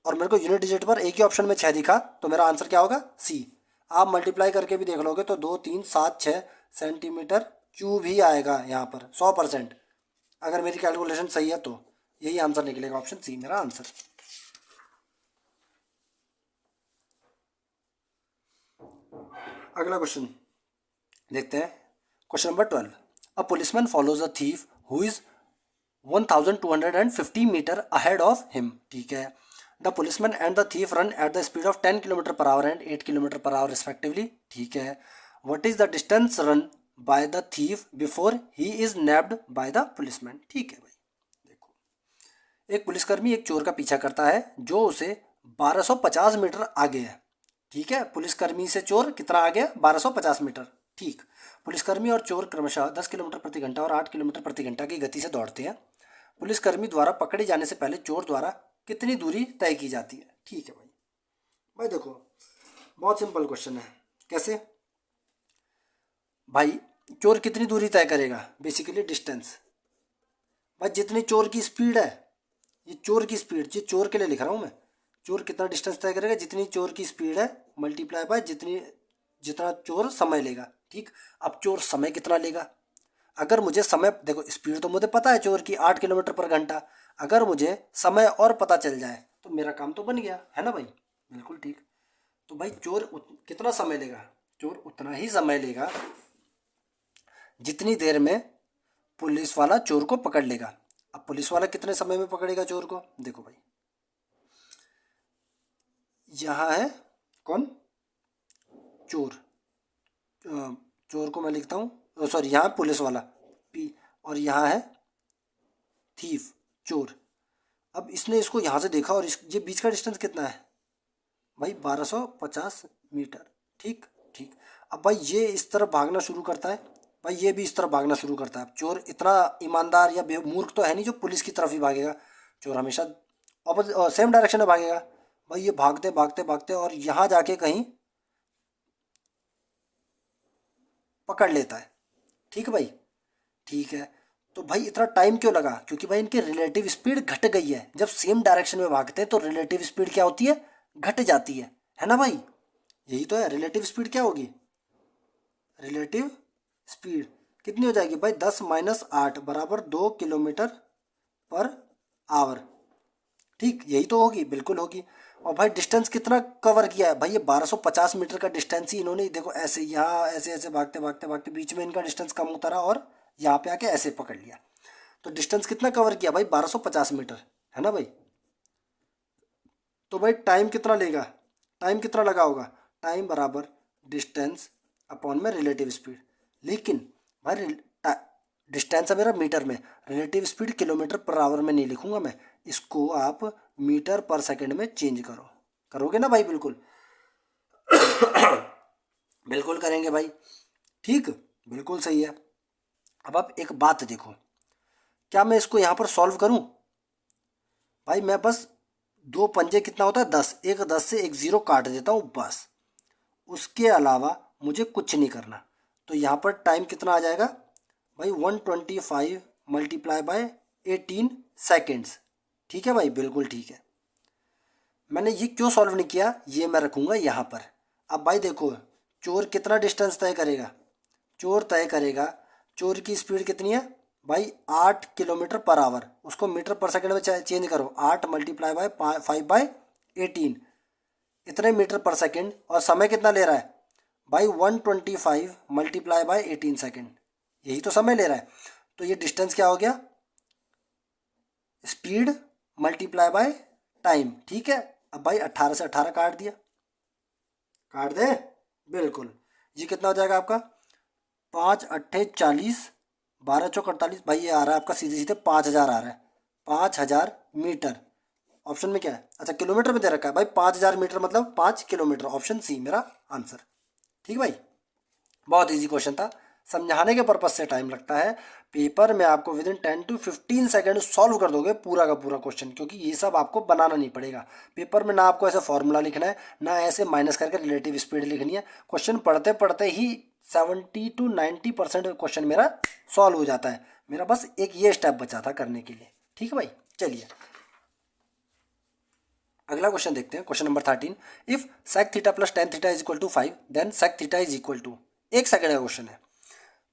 और मेरे को यूनिट डिजिट पर एक ही ऑप्शन में 6 दिखा, तो मेरा आंसर क्या होगा सी। आप मल्टीप्लाई करके भी देख लोगे तो 2 3 7 6 सेंटीमीटर क्यूब ही आएगा यहाँ पर 100%, अगर मेरी कैलकुलेशन सही है तो यही आंसर निकलेगा, ऑप्शन सी मेरा आंसर। अगला क्वेश्चन देखते हैं, question number 12, a policeman follows a thief who is 1250 metre ahead of him. ठीक है, the policeman and the thief run at the speed of 10 kilometre per hour and 8 kilometre per hour respectively. ठीक है, what is the distance run by the thief before he is nabbed by the policeman. ठीक है भाई, देखो एक पुलिसकर्मी एक चोर का पीछा करता है जो उसे 1250 मीटर आगे है। ठीक है, पुलिसकर्मी से चोर कितना आगे है 1250 मीटर। ठीक, पुलिसकर्मी और चोर क्रमशः 10 किलोमीटर प्रति घंटा और 8 किलोमीटर प्रति घंटा की गति से दौड़ते हैं। पुलिसकर्मी द्वारा पकड़े जाने से पहले चोर द्वारा कितनी दूरी तय की जाती है। ठीक है भाई, भाई देखो बहुत सिंपल क्वेश्चन है। कैसे भाई, चोर कितनी दूरी तय करेगा, बेसिकली डिस्टेंस। भाई जितनी चोर की स्पीड है, ये चोर की स्पीड, ये चोर के लिए लिख रहा हूँ मैं, चोर कितना डिस्टेंस तय करेगा, जितनी चोर की स्पीड है मल्टीप्लाई बाय जितना चोर समय लेगा। ठीक, अब चोर समय कितना लेगा, अगर मुझे समय, देखो स्पीड तो मुझे पता है चोर की 8 किलोमीटर पर घंटा, अगर मुझे समय और पता चल जाए तो मेरा काम तो बन गया, है ना भाई, बिल्कुल ठीक। तो भाई चोर कितना समय लेगा, चोर उतना ही समय लेगा जितनी देर में पुलिस वाला चोर को पकड़ लेगा। अब पुलिस वाला कितने समय में पकड़ेगा चोर को, देखो भाई यहाँ है कौन, चोर, चोर को मैं लिखता हूँ, सॉरी यहाँ पुलिस वाला पी, और यहाँ है थीफ चोर। अब इसने इसको यहाँ से देखा, और ये बीच का डिस्टेंस कितना है भाई 1250 मीटर। ठीक ठीक, अब भाई ये इस तरफ भागना शुरू करता है, भाई ये भी इस तरफ भागना शुरू करता है। चोर इतना ईमानदार या मूर्ख तो है नहीं जो पुलिस की तरफ ही भागेगा। चोर हमेशा ऑपोजिट सेम डायरेक्शन में भागेगा। भाई ये भागते भागते भागते और यहाँ जाके कहीं पकड़ लेता है। ठीक है भाई, ठीक है। तो भाई इतना टाइम क्यों लगा? क्योंकि भाई इनकी रिलेटिव स्पीड घट गई है। जब सेम डायरेक्शन में भागते हैं तो रिलेटिव स्पीड क्या होती है? घट जाती है ना भाई? यही तो है, रिलेटिव स्पीड क्या होगी? रिलेटिव स्पीड कितनी हो जाएगी भाई? 10 - 8 बराबर 2 किलोमीटर पर आवर। ठीक, यही तो होगी, बिल्कुल होगी। और भाई डिस्टेंस कितना कवर किया है भाई? ये 1250 मीटर का डिस्टेंस ही इन्होंने, देखो ऐसे यहाँ ऐसे ऐसे भागते भागते भागते बीच में इनका डिस्टेंस कम होता रहा और यहाँ पे आके ऐसे पकड़ लिया। तो डिस्टेंस कितना कवर किया भाई? 1250 मीटर, है ना भाई? तो भाई टाइम कितना लेगा? टाइम कितना लगा होगा? टाइम बराबर डिस्टेंस अपॉन में रिलेटिव स्पीड। लेकिन भाई डिस्टेंस है मेरा मीटर में, relative speed kilometre per our में नहीं लिखूंगा मैं, इसको आप मीटर पर सेकंड में चेंज करो। करोगे ना भाई? बिल्कुल बिल्कुल करेंगे भाई। ठीक, बिल्कुल सही है। अब आप एक बात देखो, क्या मैं इसको यहाँ पर सॉल्व करूँ? भाई मैं बस दो पंजे कितना होता है? 10, एक 10 से एक ज़ीरो काट देता हूँ बस, उसके अलावा मुझे कुछ नहीं करना। तो यहाँ पर टाइम कितना आ जाएगा भाई? 125 मल्टीप्लाई बाय 18 सेकेंड्स। ठीक है भाई, बिल्कुल ठीक है। मैंने ये क्यों सॉल्व नहीं किया, ये मैं रखूँगा यहाँ पर। अब भाई देखो, चोर कितना डिस्टेंस तय करेगा? चोर तय करेगा, चोर की स्पीड कितनी है भाई? 8 किलोमीटर पर आवर। उसको मीटर पर सेकंड में चेंज करो, 8 × 5/18, इतने मीटर पर सेकंड। और समय कितना ले रहा है भाई? 125 मल्टीप्लाई बाय 18 सेकेंड, यही तो समय ले रहा है। तो ये डिस्टेंस क्या हो गया? Speed multiply by time. ठीक है। अब भाई 18 से 18 काट दिया, काट दे, बिल्कुल। ये कितना हो जाएगा आपका? 5 × 8 = 40, 12 × 4 = 48। भाई ये आ रहा है आपका सीधे सीधे 5000 आ रहा है, 5000 मीटर। ऑप्शन में क्या है? अच्छा किलोमीटर में दे रखा है भाई, 5000 मीटर मतलब 5 किलोमीटर। ऑप्शन सी मेरा आंसर। ठीक भाई, बहुत इजी क्वेश्चन था। समझाने के पर्पज से टाइम लगता है, पेपर में आपको with in 10 to 15 second solve कर दोगे पूरा का पूरा क्वेश्चन, क्योंकि ये सब आपको बनाना नहीं पड़ेगा। पेपर में ना आपको ऐसे फॉर्मूला लिखना है, ना ऐसे माइनस करके रिलेटिव स्पीड लिखनी है। क्वेश्चन पढ़ते पढ़ते ही 70 to 90% क्वेश्चन मेरा सॉल्व हो जाता है। मेरा बस एक ये स्टेप बचा था करने के लिए। ठीक है भाई, चलिए अगला क्वेश्चन देखते हैं। Question number 13, if sec theta plus tan theta is equal to 5 then sec theta is equal to, 1 second का क्वेश्चन है।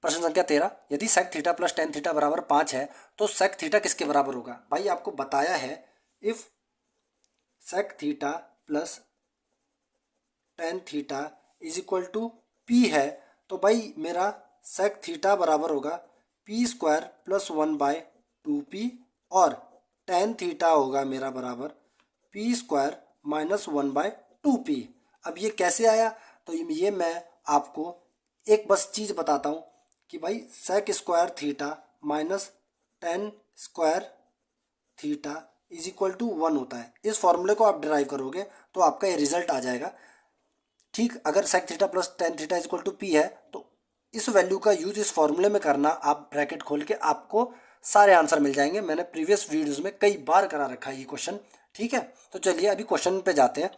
प्रश्न संख्या 13, यदि sec theta plus tan theta बराबर 5 है तो sec थीटा किसके बराबर होगा? भाई आपको बताया है, if sec theta plus tan theta is equal to p है, तो भाई मेरा sec थीटा बराबर होगा p² + 1/2p और tan थीटा होगा मेरा बराबर p² - 1/2p। अब ये कैसे आया? तो ये मैं आपको एक बस चीज़ बताता हूँ कि भाई sec² theta minus tan square theta is equal to 1 होता है। इस फॉर्मूले को आप डिराइव करोगे तो आपका ये रिजल्ट आ जाएगा। ठीक, अगर sec theta plus tan theta is equal to p है तो इस वैल्यू का यूज इस फॉर्मूले में करना, आप ब्रैकेट खोल के आपको सारे आंसर मिल जाएंगे। मैंने प्रीवियस वीडियोस में कई बार करा रखा है ये क्वेश्चन। ठीक है, तो चलिए अभी क्वेश्चन पे जाते हैं।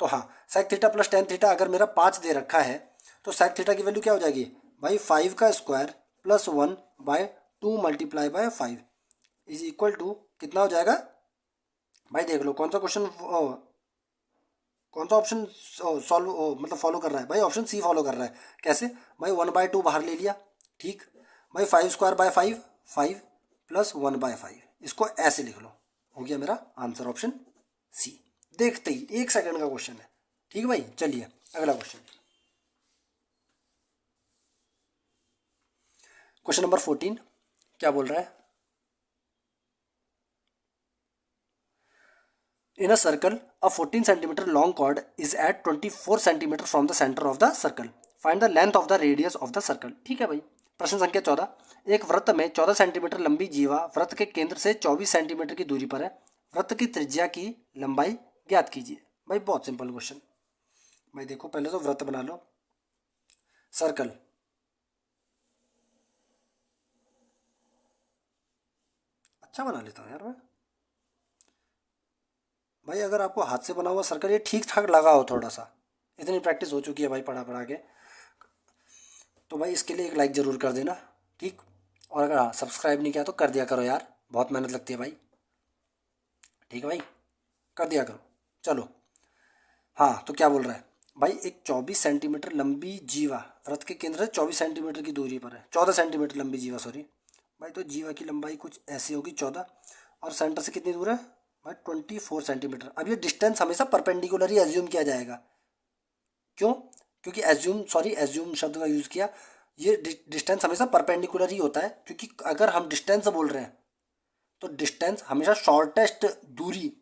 तो हाँ, sec theta plus tan theta अगर मेरा 5 दे रखा है तो sec थीटा की वैल्यू क्या हो जाएगी भाई? 5 का square plus 1/2 multiply by 5 is equal to कितना हो जाएगा भाई? देख लो कौन सा क्वेश्चन, कौन सा ऑप्शन सॉल्व मतलब फॉलो कर रहा है भाई? ऑप्शन सी फॉलो कर रहा है। कैसे भाई? 1/2 बाहर ले लिया। ठीक भाई, 5² / 5, 5 + 1/5, इसको ऐसे लिख लो, हो गया मेरा आंसर ऑप्शन सी। देखते ही 1 सेकंड का क्वेश्चन है। ठीक है भाई, चलिए अगला क्वेश्चन। क्वेश्चन नंबर 14 क्या बोल रहा है? In a circle, a 14 centimeter long cord is at 24 centimeter from the center of the circle. Find the length of the radius of the circle. ठीक है भाई। प्रश्न संख्या 14, एक वृत्त में 14 सेंटीमीटर लंबी जीवा वृत्त के केंद्र से 24 सेंटीमीटर की दूरी पर है। वृत्त की त्रिज्या की लंबाई ज्ञात कीजिए। भाई बहुत सिंपल क्वेश्चन। भाई देखो, पहले तो वृत्त बना लो, सर्कल, अच्छा बना लेता हूँ यार मैं। भाई अगर आपको हाथ से बना हुआ सर्कल ये ठीक ठाक लगा हो थोड़ा सा, इतनी प्रैक्टिस हो चुकी है भाई पढ़ा पढ़ा के, तो भाई इसके लिए एक लाइक ज़रूर कर देना, ठीक। और अगर हाँ सब्सक्राइब नहीं किया तो कर दिया करो यार, बहुत मेहनत लगती है भाई, ठीक है भाई, कर दिया करो। चलो, हाँ तो क्या बोल रहा है भाई, एक 24 सेंटीमीटर लंबी जीवा वृत्त के केंद्र से 24 सेंटीमीटर की दूरी पर है, 14 सेंटीमीटर लंबी जीवा, सॉरी भाई। तो जीवा की लंबाई कुछ ऐसी होगी 14, और सेंटर से कितनी दूर है भाई 24 सेंटीमीटर। अब ये डिस्टेंस हमेशा परपेंडिकुलर ही एज्यूम किया जाएगा, क्यों? क्योंकि एज्यूम, सॉरी एज्यूम शब्द का यूज़ किया, ये डिस्टेंस हमेशा परपेंडिकुलर ही होता है, क्योंकि अगर हम डिस्टेंस बोल रहे हैं तो डिस्टेंस हमेशा शॉर्टेस्ट दूरी,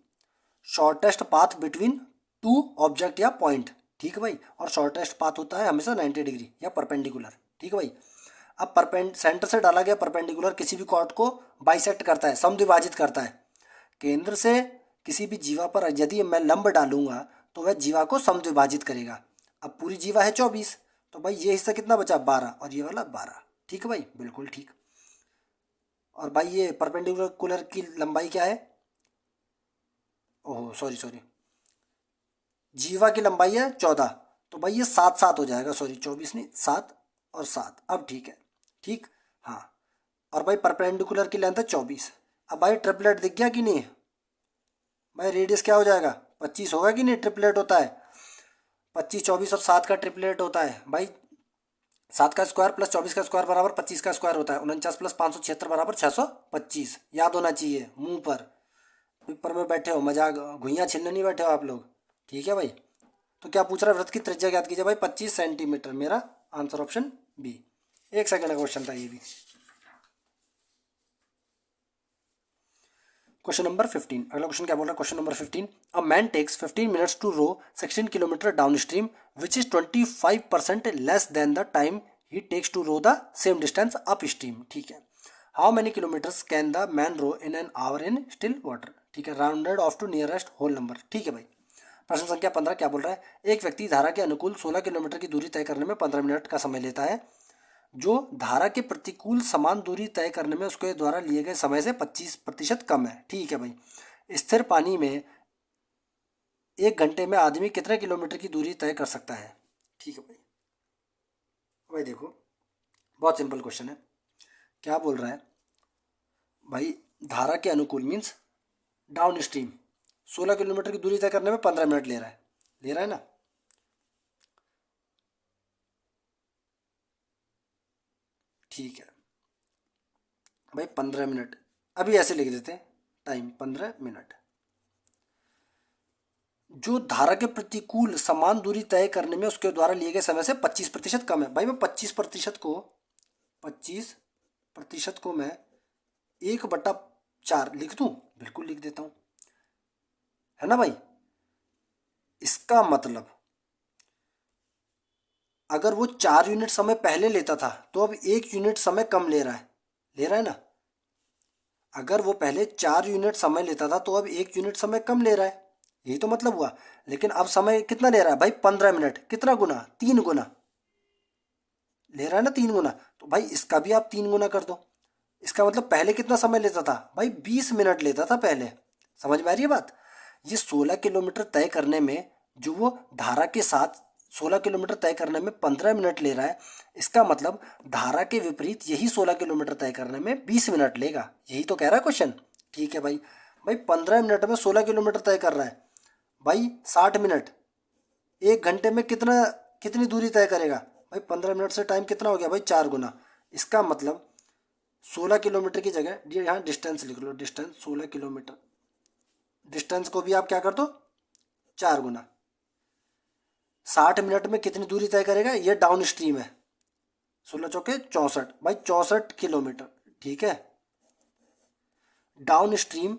shortest path between two object या पॉइंट, ठीक है भाई। और शॉर्टेस्ट पाथ होता है हमेशा 90 डिग्री या परपेंडिकुलर, ठीक है भाई। अब सेंटर से डाला गया परपेंडिकुलर किसी भी कॉर्ड को बाइसेक्ट करता है, समद्विभाजित करता है। केंद्र से किसी भी जीवा पर यदि मैं लंब डालूंगा तो वह जीवा को समद्विभाजित करेगा। अब पूरी जीवा है 24, तो भाई ये हिस्सा कितना बचा 12, और ये वाला 12, ठीक है भाई, बिल्कुल ठीक। और भाई ये परपेंडिकुलर की लंबाई क्या है, ओह सॉरी सॉरी, जीवा की लंबाई है 14, तो भाई ये 7 7 हो जाएगा, सॉरी 24 नहीं, 7 और 7, अब ठीक है, ठीक। हाँ, और भाई परपेंडिकुलर की लेंथ है 24। अब भाई ट्रिपलेट दिख गया कि नहीं भाई, रेडियस क्या हो जाएगा 25 होगा कि नहीं, ट्रिपलेट होता है 25, 24 और 7 का ट्रिपलेट होता है भाई। 7 का स्क्वायर प्लस 24 का स्क्वायर बराबर 25 का स्क्वायर होता है, 49 प्लस 576 बराबर 625, याद होना चाहिए मुंह पर। पेपर में बैठे हो, मजाक घुइयाँ छीनने नहीं बैठे हो आप लोग, ठीक है भाई। तो क्या पूछ रहा है, वृत्त की त्रिज्या ज्ञात कीजिए भाई, 25 सेंटीमीटर, मेरा आंसर ऑप्शन बी। 1 सेकंड का क्वेश्चन था ये भी। क्वेश्चन नंबर 15, अगला क्वेश्चन क्या बोल रहा है, question number 15, a man takes 15 minutes to row 16 kilometre downstream which is 25% less than the time he takes to row the same distance upstream, ठीक है। How many kilometres can the man row in an hour in still water, ठीक है, rounded off to nearest whole number, ठीक है भाई। प्रश्न संख्या 15 क्या बोल रहा है, एक व्यक्ति धारा के अनुकूल 16 किलोमीटर की दूरी तय करने में 15 मिनट का समय लेता है, जो धारा के प्रतिकूल समान दूरी तय करने में उसके द्वारा लिए गए समय से 25% कम है, ठीक है भाई। स्थिर पानी में 1 घंटे में आदमी कितने किलोमीटर की दूरी तय कर सकता है, ठीक है भाई। भाई देखो, बहुत सिंपल क्वेश्चन है, क्या बोल रहा है भाई, धारा के अनुकूल मीन्स डाउन स्ट्रीम 16 किलोमीटर की दूरी तय करने में 15 मिनट ले रहा है, ले रहा है ना, ठीक है भाई। 15 मिनट, अभी ऐसे लिख देते हैं, टाइम 15 मिनट, जो धारा के प्रतिकूल समान दूरी तय करने में उसके द्वारा लिए गए समय से 25% कम है। भाई मैं 25% को मैं 1/4 लिख दूं, बिल्कुल लिख देता हूँ, है ना भाई। इसका मतलब अगर वो 4 यूनिट समय पहले लेता था तो अब 1 यूनिट समय कम ले रहा है, ले रहा है ना। अगर वो पहले 4 यूनिट समय लेता था तो अब 1 यूनिट समय कम ले रहा है, यही तो मतलब हुआ। लेकिन अब समय कितना ले रहा है भाई, 15 मिनट, कितना गुना, 3 गुना ले रहा है ना, 3 गुना। तो भाई इसका भी आप 3 गुना कर दो, इसका मतलब पहले कितना समय लेता था भाई, 20 मिनट लेता था पहले, समझ में आ रही है बात। ये 16 किलोमीटर तय करने में जो वो धारा के साथ 16 किलोमीटर तय करने में 15 मिनट ले रहा है, इसका मतलब धारा के विपरीत यही 16 किलोमीटर तय करने में 20 मिनट लेगा, यही तो कह रहा है क्वेश्चन, ठीक है भाई। भाई 15 मिनट में 16 किलोमीटर तय कर रहा है भाई, 60 मिनट, 1 घंटे में कितना, कितनी दूरी तय करेगा भाई, 15 मिनट से टाइम कितना हो गया भाई, 4 गुना। इसका मतलब 16 किलोमीटर की जगह यहाँ डिस्टेंस लिख लो, डिस्टेंस 16 किलोमीटर, डिस्टेंस को भी आप क्या कर दो 4 गुना। 60 मिनट में कितनी दूरी तय करेगा, ये डाउन स्ट्रीम है, 16 चौके 64 भाई, 64 किलोमीटर, ठीक है। डाउन स्ट्रीम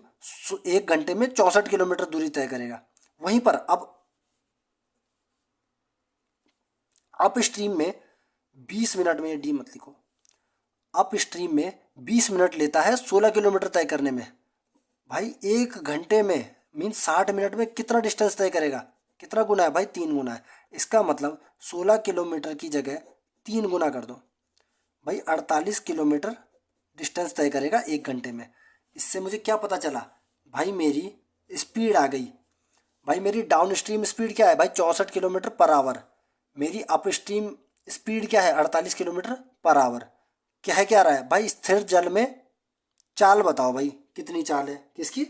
1 घंटे में 64 किलोमीटर दूरी तय करेगा। वहीं पर अब अप स्ट्रीम में 20 मिनट में, ये डी मत लिखो, अप स्ट्रीम में 20 मिनट लेता है 16 किलोमीटर तय करने में। भाई 1 घंटे में मीन्स 60 मिनट में कितना डिस्टेंस तय करेगा, कितना गुना है भाई, 3 गुना है। इसका मतलब 16 किलोमीटर की जगह 3 गुना कर दो भाई, 48 किलोमीटर डिस्टेंस तय करेगा 1 घंटे में। इससे मुझे क्या पता चला भाई, मेरी स्पीड आ गई। भाई मेरी डाउन स्ट्रीम स्पीड क्या है भाई, 64 किलोमीटर पर आवर। मेरी अप स्ट्रीम स्पीड क्या है, 48 किलोमीटर पर आवर। क्या रहा है भाई, स्थिर जल में चाल बताओ भाई, कितनी चाल है, किसकी,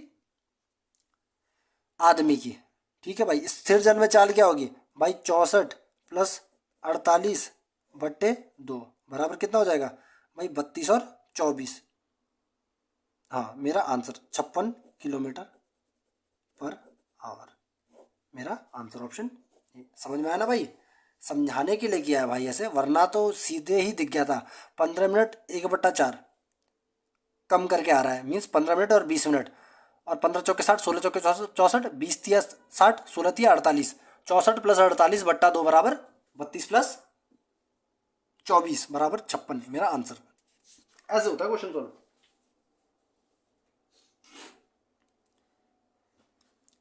आदमी की। ठीक है भाई, स्थिर जल में चाल क्या होगी भाई, 64 + 48/2 बराबर कितना हो जाएगा भाई, 32 और 24। हाँ, मेरा आंसर 56 किलोमीटर पर आवर, मेरा आंसर ऑप्शन ए। समझ में आया ना भाई, समझाने के लिए किया है भाई ऐसे, वरना तो सीधे ही दिख गया था। 15 मिनट 1/4 कम करके आ रहा है, मीन्स 15 मिनट और 20 मिनट। और 15 × 4 = 60, 16 × 4 = 64, 20 × 3 = 60, 16 × 3 = 48, 64 + 48/2 बराबर 32 + 24 बराबर 56, मेरा आंसर। ऐसे होता है क्वेश्चन सॉल्व।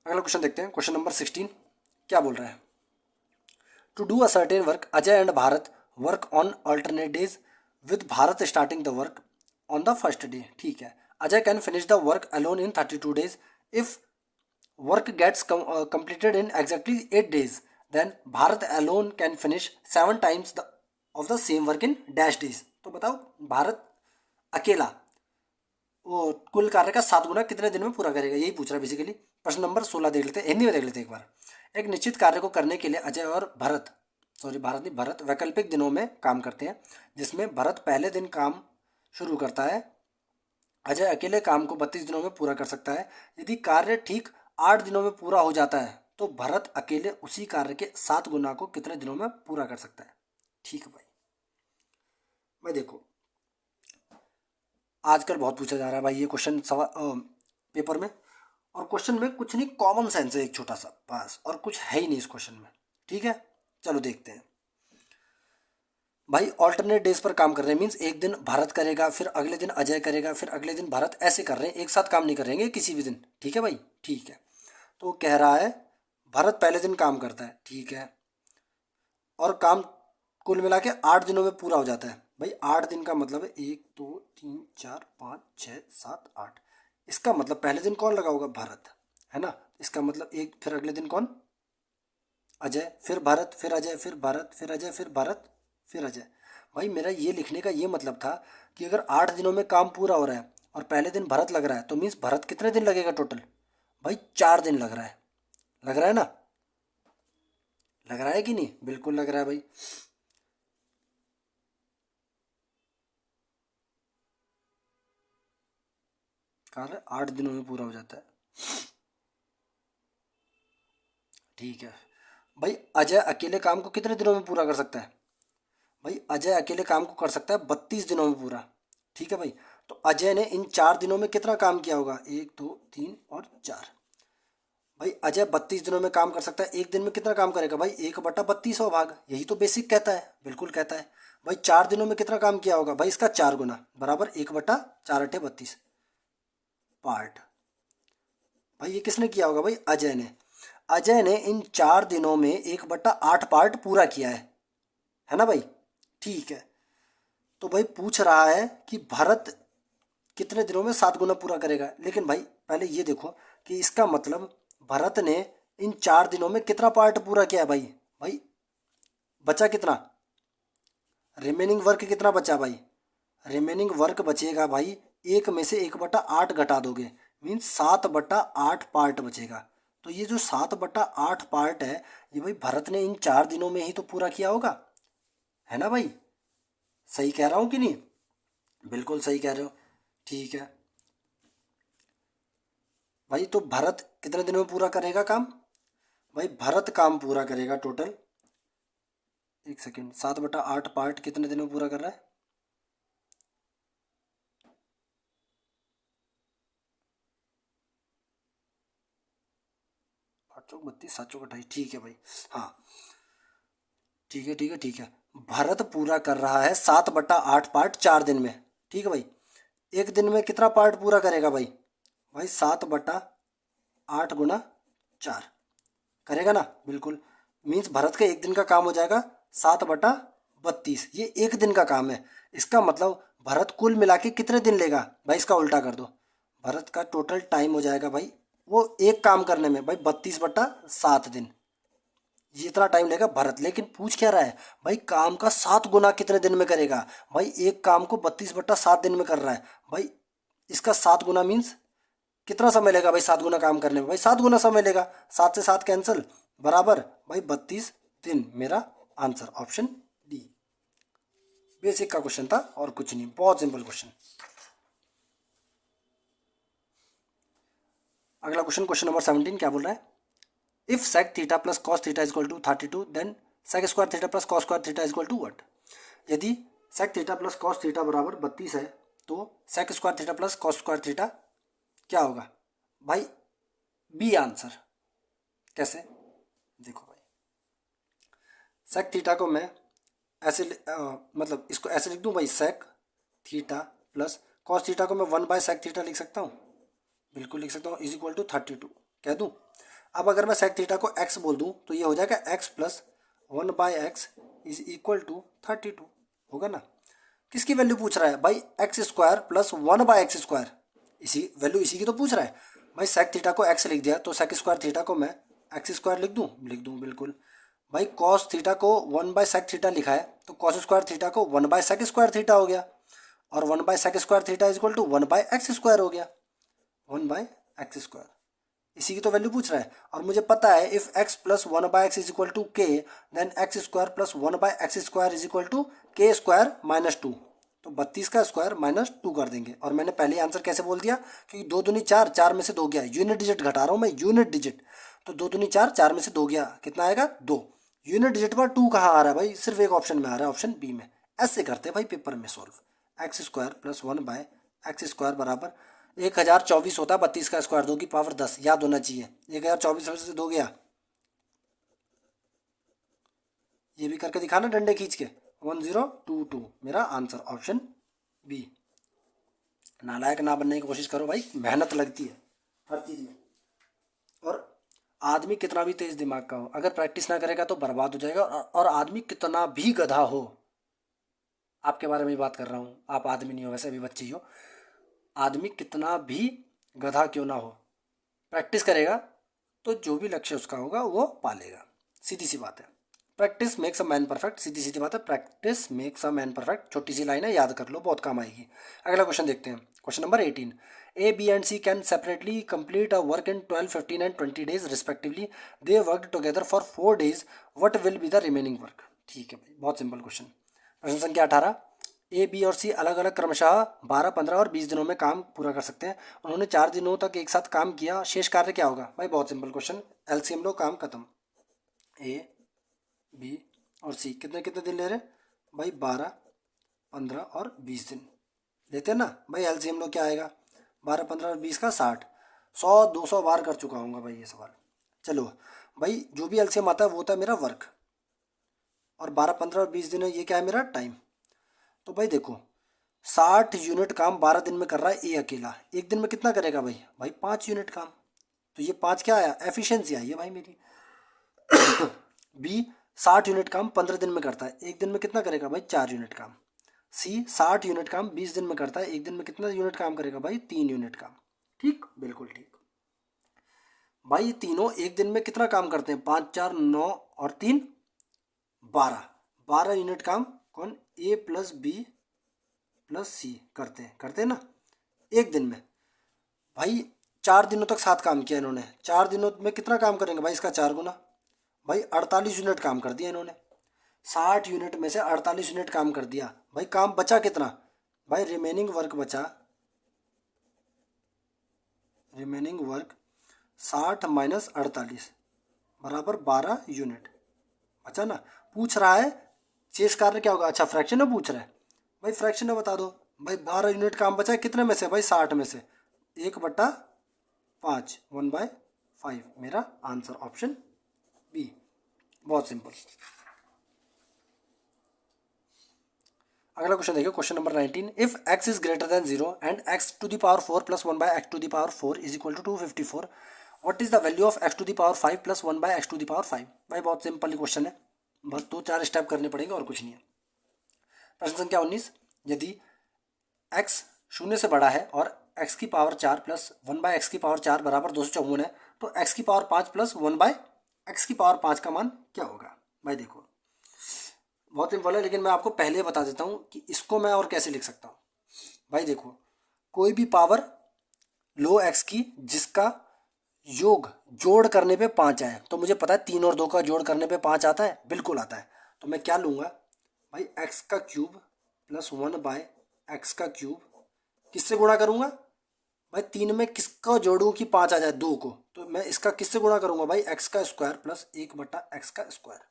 अगला क्वेश्चन देखते हैं, क्वेश्चन नंबर 16 क्या बोल रहा है। To do a certain work, Ajay and Bharat work on alternate days with Bharat starting the work on the first day. ठीक है, Ajay can finish the work alone in 32 days if work gets completed in exactly 8 days, then Bharat alone can finish 7 times of the same work in dash days। तो बताओ, भारत अकेला वो कुल कार्य का 7 गुना कितने दिन में पूरा करेगा, यही पूछ रहा है बेसिकली। प्रश्न नंबर 16 देख लेते हैं, हिंदी में देख लेते हैं एक बार। एक निश्चित कार्य को करने के लिए अजय और भरत, सॉरी भारत नहीं, भरत वैकल्पिक दिनों में काम करते हैं, जिसमें भरत पहले दिन काम शुरू करता है। अजय अकेले काम को 32 दिनों में पूरा कर सकता है। यदि कार्य ठीक 8 दिनों में पूरा हो जाता है तो भरत अकेले उसी कार्य के 7 गुना को कितने दिनों में पूरा कर सकता है। ठीक है भाई, मैं देखो आजकल बहुत पूछा जा रहा है भाई ये क्वेश्चन पेपर में, और क्वेश्चन में कुछ नहीं, कॉमन सेंस है एक छोटा सा बस, और कुछ है ही नहीं इस क्वेश्चन में। ठीक है, चलो देखते हैं भाई। ऑल्टरनेट डेज पर काम कर रहे हैं, मीन्स एक दिन भारत करेगा, फिर अगले दिन अजय करेगा, फिर अगले दिन भारत, ऐसे कर रहे हैं, एक साथ काम नहीं करेंगे किसी भी दिन। ठीक है भाई, ठीक है। तो कह रहा है भारत पहले दिन काम करता है, ठीक है, और काम कुल मिला के 8 दिनों में पूरा हो जाता है। भाई 8 दिन का मतलब है 1 2 3 4 5 6 7 8। इसका मतलब पहले दिन कौन लगा होगा, भारत, है ना। इसका मतलब एक, फिर अगले दिन कौन, अजय, फिर भारत, फिर अजय, फिर भारत, फिर अजय, फिर भारत, फिर अजय। भाई मेरा ये लिखने का ये मतलब था कि अगर 8 दिनों में काम पूरा हो रहा है और पहले दिन भरत लग रहा है, तो मीन्स भरत कितने दिन लगेगा टोटल, भाई 4 दिन लग रहा है। लग रहा है ना, लग रहा है कि नहीं, बिल्कुल लग रहा है भाई। कार्य 8 दिनों में पूरा हो जाता है। ठीक है भाई, अजय अकेले काम को कितने दिनों में पूरा कर सकता है, भाई अजय अकेले काम को कर सकता है 32 दिनों में पूरा। ठीक है भाई, तो अजय ने इन 4 दिनों में कितना काम किया होगा, 1 2 3 और 4। भाई अजय 32 दिनों में काम कर सकता है, एक दिन में कितना काम करेगा भाई, 1/32 भाग, यही तो बेसिक कहता है, बिल्कुल कहता है। भाई 4 दिनों में कितना काम किया होगा भाई, इसका 4 गुना बराबर 1/4 × 32 पार्ट। भाई ये किसने किया होगा भाई, अजय ने। अजय ने इन 4 दिनों में 1/8 पार्ट पूरा किया है ना भाई। ठीक है, तो भाई पूछ रहा है कि भरत कितने दिनों में 7 गुना पूरा करेगा। लेकिन भाई पहले ये देखो कि इसका मतलब भरत ने इन 4 दिनों में कितना पार्ट पूरा किया है भाई। भाई बचा कितना, रिमेनिंग वर्क कितना बचा भाई, रिमेनिंग वर्क बचेगा भाई, एक में से 1/8 घटा दोगे, मीन्स 7/8 पार्ट बचेगा। तो ये जो 7/8 पार्ट है, ये भाई भरत ने इन 4 दिनों में ही तो पूरा किया होगा, है ना भाई। सही कह रहा हूँ कि नहीं, बिल्कुल सही कह रहे हो। ठीक है भाई, तो भरत कितने दिनों में पूरा करेगा काम, भाई भरत काम पूरा करेगा टोटल, एक सेकेंड, 7/8 पार्ट कितने दिनों में पूरा कर रहा है, 8 चौक 32 7 चौक 28। ठीक है भाई, हाँ ठीक है ठीक है ठीक है। भरत पूरा कर रहा है 7/8 पार्ट 4 दिन में। ठीक है भाई, एक दिन में कितना पार्ट पूरा करेगा भाई, भाई 7/8 × 4 करेगा ना, बिल्कुल। मीन्स भरत का एक दिन का काम हो जाएगा 7/32, ये एक दिन का काम है। इसका मतलब भरत कुल मिला के कितने दिन लेगा भाई, इसका उल्टा कर दो, भरत का टोटल टाइम हो जाएगा भाई, वो एक काम करने में भाई 32/7 दिन, ये इतना टाइम लेगा भरत। लेकिन पूछ क्या रहा है भाई, काम का 7 गुना कितने दिन में करेगा। भाई एक काम को 32/7 दिन में कर रहा है भाई, इसका 7 गुना मीन्स कितना समय लेगा भाई 7 गुना काम करने में, भाई 7 गुना समय लेगा। 7 से 7 कैंसिल, बराबर भाई 32 दिन। मेरा आंसर ऑप्शन डी। बेसिक का क्वेश्चन था और कुछ नहीं, बहुत सिंपल क्वेश्चन। अगला क्वेश्चन, क्वेश्चन नंबर 17 क्या बोल रहा है, if sec theta plus cos theta equal to 32 then sec square theta plus cos square theta equal to what. यदि sec theta plus cos theta बराबर 32 है तो sec square theta plus cos square theta क्या होगा भाई, B answer. कैसे, देखो भाई, sec थीटा को मैं ऐसे मतलब इसको ऐसे लिख दूं भाई, sec theta plus cos theta को मैं 1/sec थीटा लिख सकता हूँ, बिल्कुल लिख सकता हूँ, इज इक्वल टू 32 कह दूँ। अब अगर मैं sec थीटा को x बोल दूँ तो ये हो जाएगा x plus 1/x is equal to 32, होगा ना। किसकी वैल्यू पूछ रहा है भाई, x square plus 1/x square, इसी वैल्यू इसी की तो पूछ रहा है भाई। sec थीटा को x लिख दिया तो sec स्क्वायर थीटा को मैं x स्क्वायर लिख दूँ बिल्कुल भाई। cos थीटा को 1/sec थीटा लिखा है तो cos स्क्वायर थीटा को 1/sec स्क्वायर थीटा हो गया, और 1/sec square theta is equal to 1/x square हो गया, 1/x स्क्वायर, इसी की तो वैल्यू पूछ रहा है। और मुझे पता है if x plus 1/x is equal to k then x square plus 1/x square is equal to k square minus 2, तो 32 का स्क्वायर माइनस 2 कर देंगे। और मैंने पहले आंसर कैसे बोल दिया, क्योंकि 2 दूनी 4, 4 में से 2 गया, यूनिट डिजिट घटा रहा हूँ मैं, यूनिट डिजिट, तो 2 दूनी 4, 4 में से 2 गया, कितना आएगा 2। यूनिट डिजिट पर 2 कहाँ आ रहा है भाई, सिर्फ एक ऑप्शन में आ रहा है, ऑप्शन बी में। ऐसे करते हैं भाई पेपर में solve, x square plus 1/x square बराबर 1024 होता है, 32 का स्क्वायर 2 की पावर 10, याद होना चाहिए। 1024 में से 2 गया, ये भी करके दिखाना डंडे खींच के, 1022, मेरा आंसर ऑप्शन बी। नालायक ना बनने की कोशिश करो भाई, मेहनत लगती है हर चीज़ में। और आदमी कितना भी तेज दिमाग का हो, अगर प्रैक्टिस ना करेगा तो बर्बाद हो जाएगा। और आदमी कितना भी गधा हो, आपके बारे में ही बात कर रहा हूँ, आप आदमी नहीं हो वैसे, भी बच्चे ही हो, आदमी कितना भी गधा क्यों ना हो, प्रैक्टिस करेगा तो जो भी लक्ष्य उसका होगा वो पालेगा, सीधी सी बात है। Practice makes a man perfect, सीधी सीधी बात है, practice makes a man perfect, छोटी सी लाइन है, याद कर लो, बहुत काम आएगी। अगला क्वेश्चन देखते हैं, question number 18, A B and C can separately complete a work in 12, 15 and 20 days respectively, they work together for 4 days, what will be the remaining work. ठीक है भाई, बहुत सिंपल क्वेश्चन। प्रश्न संख्या 18, ए बी और सी अलग अलग क्रमशः 12, 15 और 20 दिनों में काम पूरा कर सकते हैं। उन्होंने 4 दिनों तक एक साथ काम किया, शेष कार्य क्या होगा। भाई बहुत सिंपल क्वेश्चन, एलसीएम लो, काम खत्म। ए बी और सी कितने कितने दिन ले रहे हैं भाई, 12, 15 और 20 दिन लेते हैं ना भाई। एलसीएम लो, क्या आएगा, 12, 15 और 20 का 60, 100 200 बार कर चुका हूँ भाई ये सवाल। चलो भाई, जो भी एलसीएम आता है वो होता है मेरा वर्क, और 12, 15 और 20 दिन है, ये क्या है मेरा टाइम। तो भाई देखो, 60 यूनिट काम 12 दिन में कर रहा है ए अकेला, एक दिन में कितना करेगा भाई, 5 यूनिट काम, तो ये 5 क्या आया, एफिशिएंसी आई है भाई मेरी। बी 60 यूनिट काम 15 दिन में करता है, एक दिन में कितना करेगा भाई, 4 यूनिट काम। सी 60 यूनिट काम 20 दिन में करता है, एक दिन में कितना यूनिट काम करेगा भाई, 3 यूनिट काम। ठीक, बिल्कुल ठीक भाई। ये तीनों एक दिन में कितना काम करते हैं, 5, 4, 9 और 3, 12, 12 यूनिट काम कौन, ए प्लस बी प्लस सी करते हैं ना एक दिन में। भाई 4 दिनों तक साथ काम किया इन्होंने, 4 दिनों में कितना काम करेंगे भाई, इसका 4 गुना, भाई 48 यूनिट काम कर दिया इन्होंने। 60 यूनिट में से 48 यूनिट काम कर दिया भाई, काम बचा कितना भाई, रिमेनिंग वर्क बचा, रिमेनिंग वर्क 60 माइनस 48 बराबर 12 यूनिट बचा ना। पूछ रहा है शेष कार्य क्या होगा, अच्छा फ्रैक्शन में पूछ रहा है भाई, फ्रैक्शन में बता दो भाई। 12 यूनिट काम बचा है कितने में से भाई, 60 में से, 1/5, 1/5, मेरा आंसर ऑप्शन बी, बहुत सिंपल। अगला क्वेश्चन देखिए, question number 19, if x is greater than 0 and x to the power 4 plus 1/x to the power 4 is equal to 254, what is the value of x to the power 5 plus 1/x to the power 5। भाई बहुत simple question है, बस 2-4 step करने पड़ेंगे और कुछ नहीं है। प्रश्न संख्या 19, यदि x शून्य से बड़ा है और एक्स की पावर 4 प्लस 1/x की पावर 4 बराबर 254 है, तो x की पावर 5 प्लस 1/x की पावर 5 का मान क्या होगा? भाई देखो बहुत सिंपल है, लेकिन मैं आपको पहले बता देता हूँ कि इसको मैं और कैसे लिख सकता हूँ। भाई देखो, कोई भी पावर लो एक्स की जिसका योग जोड़ करने पे 5 आए, तो मुझे पता है 3 और 2 का जोड़ करने पे 5 आता है, बिल्कुल आता है। तो मैं क्या लूँगा भाई, एक्स का क्यूब प्लस 1/x का क्यूब किससे गुणा करूँगा भाई? 3 में किसको जोड़ूँ कि 5 आ जाए? 2 को। तो मैं इसका किससे गुणा करूँगा भाई? एक्स का स्क्वायर प्लस 1/x का स्क्वायर।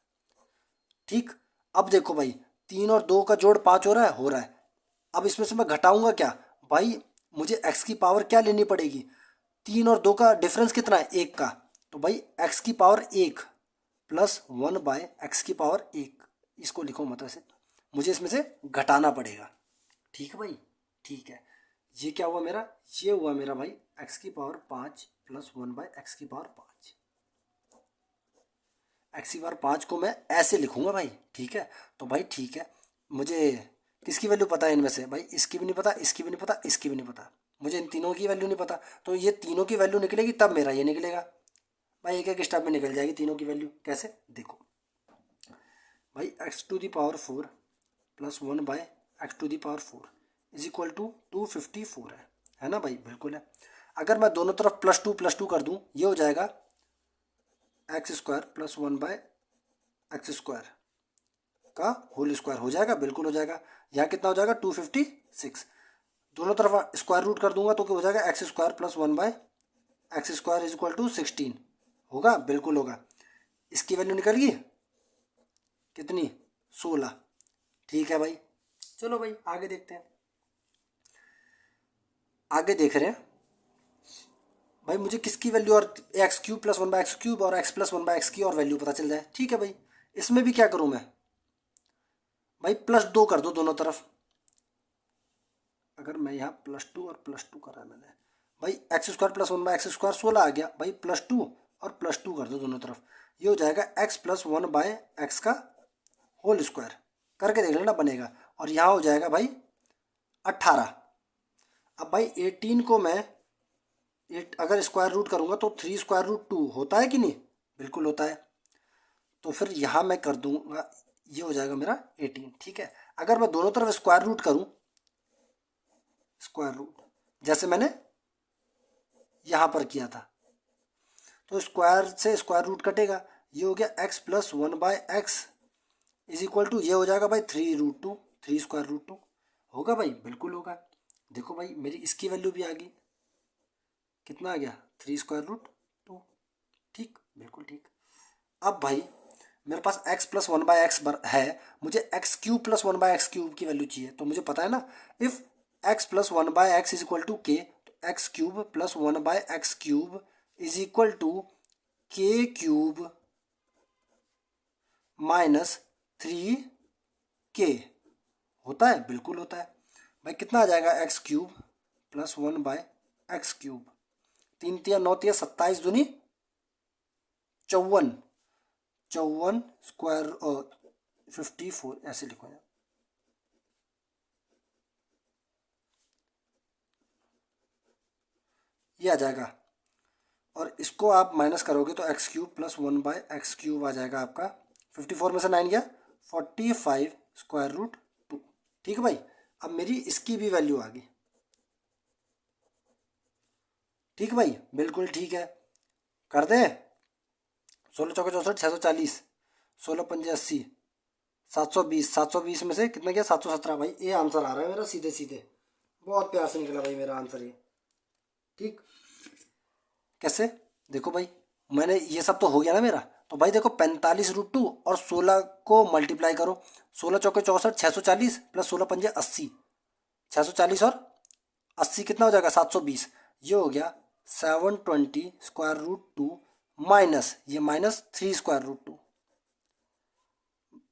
ठीक, अब देखो भाई 3 और 2 का जोड़ 5 हो रहा है, हो रहा है। अब इसमें से मैं घटाऊंगा क्या भाई? मुझे x की पावर क्या लेनी पड़ेगी? 3 और 2 का डिफरेंस कितना है? 1 का। तो भाई x की पावर 1 प्लस 1/x की पावर 1, इसको लिखो मतलब से मुझे इसमें से घटाना पड़ेगा। ठीक है भाई, ठीक है। ये क्या हुआ मेरा? ये हुआ मेरा भाई x की पावर 5 प्लस 1/x की पावर 5। एक्स की पावर 5 को मैं ऐसे लिखूंगा भाई, ठीक है। तो भाई ठीक है, मुझे किसकी वैल्यू पता है इनमें से? भाई इसकी भी नहीं पता, इसकी भी नहीं पता, इसकी भी नहीं पता, मुझे इन तीनों की वैल्यू नहीं पता। तो ये तीनों की वैल्यू निकलेगी तब मेरा ये निकलेगा भाई। एक एक स्टेप में निकल जाएगी तीनों की वैल्यू। कैसे? देखो भाई, x⁴ plus 1/x⁴ is equal to 254 है ना भाई? बिल्कुल है। अगर मैं दोनों तरफ प्लस टू कर दूं, ये हो जाएगा x² प्लस 1/x² का होल स्क्वायर हो जाएगा, बिल्कुल हो जाएगा। यहाँ कितना हो जाएगा? 256। दोनों तरफ स्क्वायर रूट कर दूंगा तो क्या हो जाएगा? x² plus 1/x² is equal to 16 होगा, बिल्कुल होगा। इसकी वैल्यू निकल गई कितनी? 16। ठीक है भाई, चलो भाई आगे देखते हैं। आगे देख रहे हैं भाई, मुझे किसकी वैल्यू और x³ प्लस 1/x³ और x प्लस 1/x की और वैल्यू पता चल जाए। ठीक है भाई, इसमें भी क्या करूँ मैं भाई? +2 कर दो दोनों तरफ। अगर मैं यहाँ +2 और +2 करा मैंने भाई, x² प्लस 1/x² 16 आ गया भाई। +2 और +2 कर दो दोनों तरफ, ये हो जाएगा x प्लस 1/x का होल स्क्वायर। करके देख लेना, बनेगा। और यहाँ हो जाएगा भाई 18। अब भाई 18 को मैं अगर स्क्वायर रूट करूँगा तो 3√2 होता है कि नहीं? बिल्कुल होता है। तो फिर यहाँ मैं कर दूंगा, ये हो जाएगा मेरा 18। ठीक है, अगर मैं दोनों तरफ स्क्वायर रूट करूँ, स्क्वायर रूट जैसे मैंने यहाँ पर किया था, तो स्क्वायर से स्क्वायर रूट कटेगा, ये हो गया x plus 1/x is equal to, ये हो जाएगा भाई 3√2, 3√2 होगा भाई, बिल्कुल होगा। देखो भाई मेरी इसकी वैल्यू भी आ गई, कितना आ गया? 3√2। ठीक, बिल्कुल ठीक। अब भाई मेरे पास x प्लस 1/x है, मुझे x³ प्लस 1/x³ की वैल्यू चाहिए। तो मुझे पता है ना, if x plus 1/x is equal to k, तो x³ plus 1/x³ is equal to k³ minus 3k होता है, बिल्कुल होता है भाई। कितना आ जाएगा? x³ प्लस 1/x³, 3 × 9 = 27 दूनी 54, 54 स्क्वायर और 54 ऐसे लिखो यार। ये आ जाएगा, और इसको आप माइनस करोगे तो x³ प्लस 1/x³ आ जाएगा आपका। 54 में से 9 गया, 45√2। ठीक है भाई, अब मेरी इसकी भी वैल्यू आ गई। ठीक भाई, बिल्कुल ठीक है। कर दें? 16 चौके 64, 640, 16 पंजे 80, 720, 720 में से कितना गया? 717 भाई। ये आंसर आ रहा है मेरा सीधे सीधे, बहुत प्यार से निकला भाई मेरा आंसर ये। ठीक, कैसे? देखो भाई, मैंने ये सब तो हो गया ना मेरा। तो भाई देखो 45√2 और 16 को मल्टीप्लाई करो। 16 चौके 64, 640 प्लस 16 पंजे 80, 640 और 80 कितना हो जाएगा? 720। ये हो गया 720√2 माइनस ये minus 3√2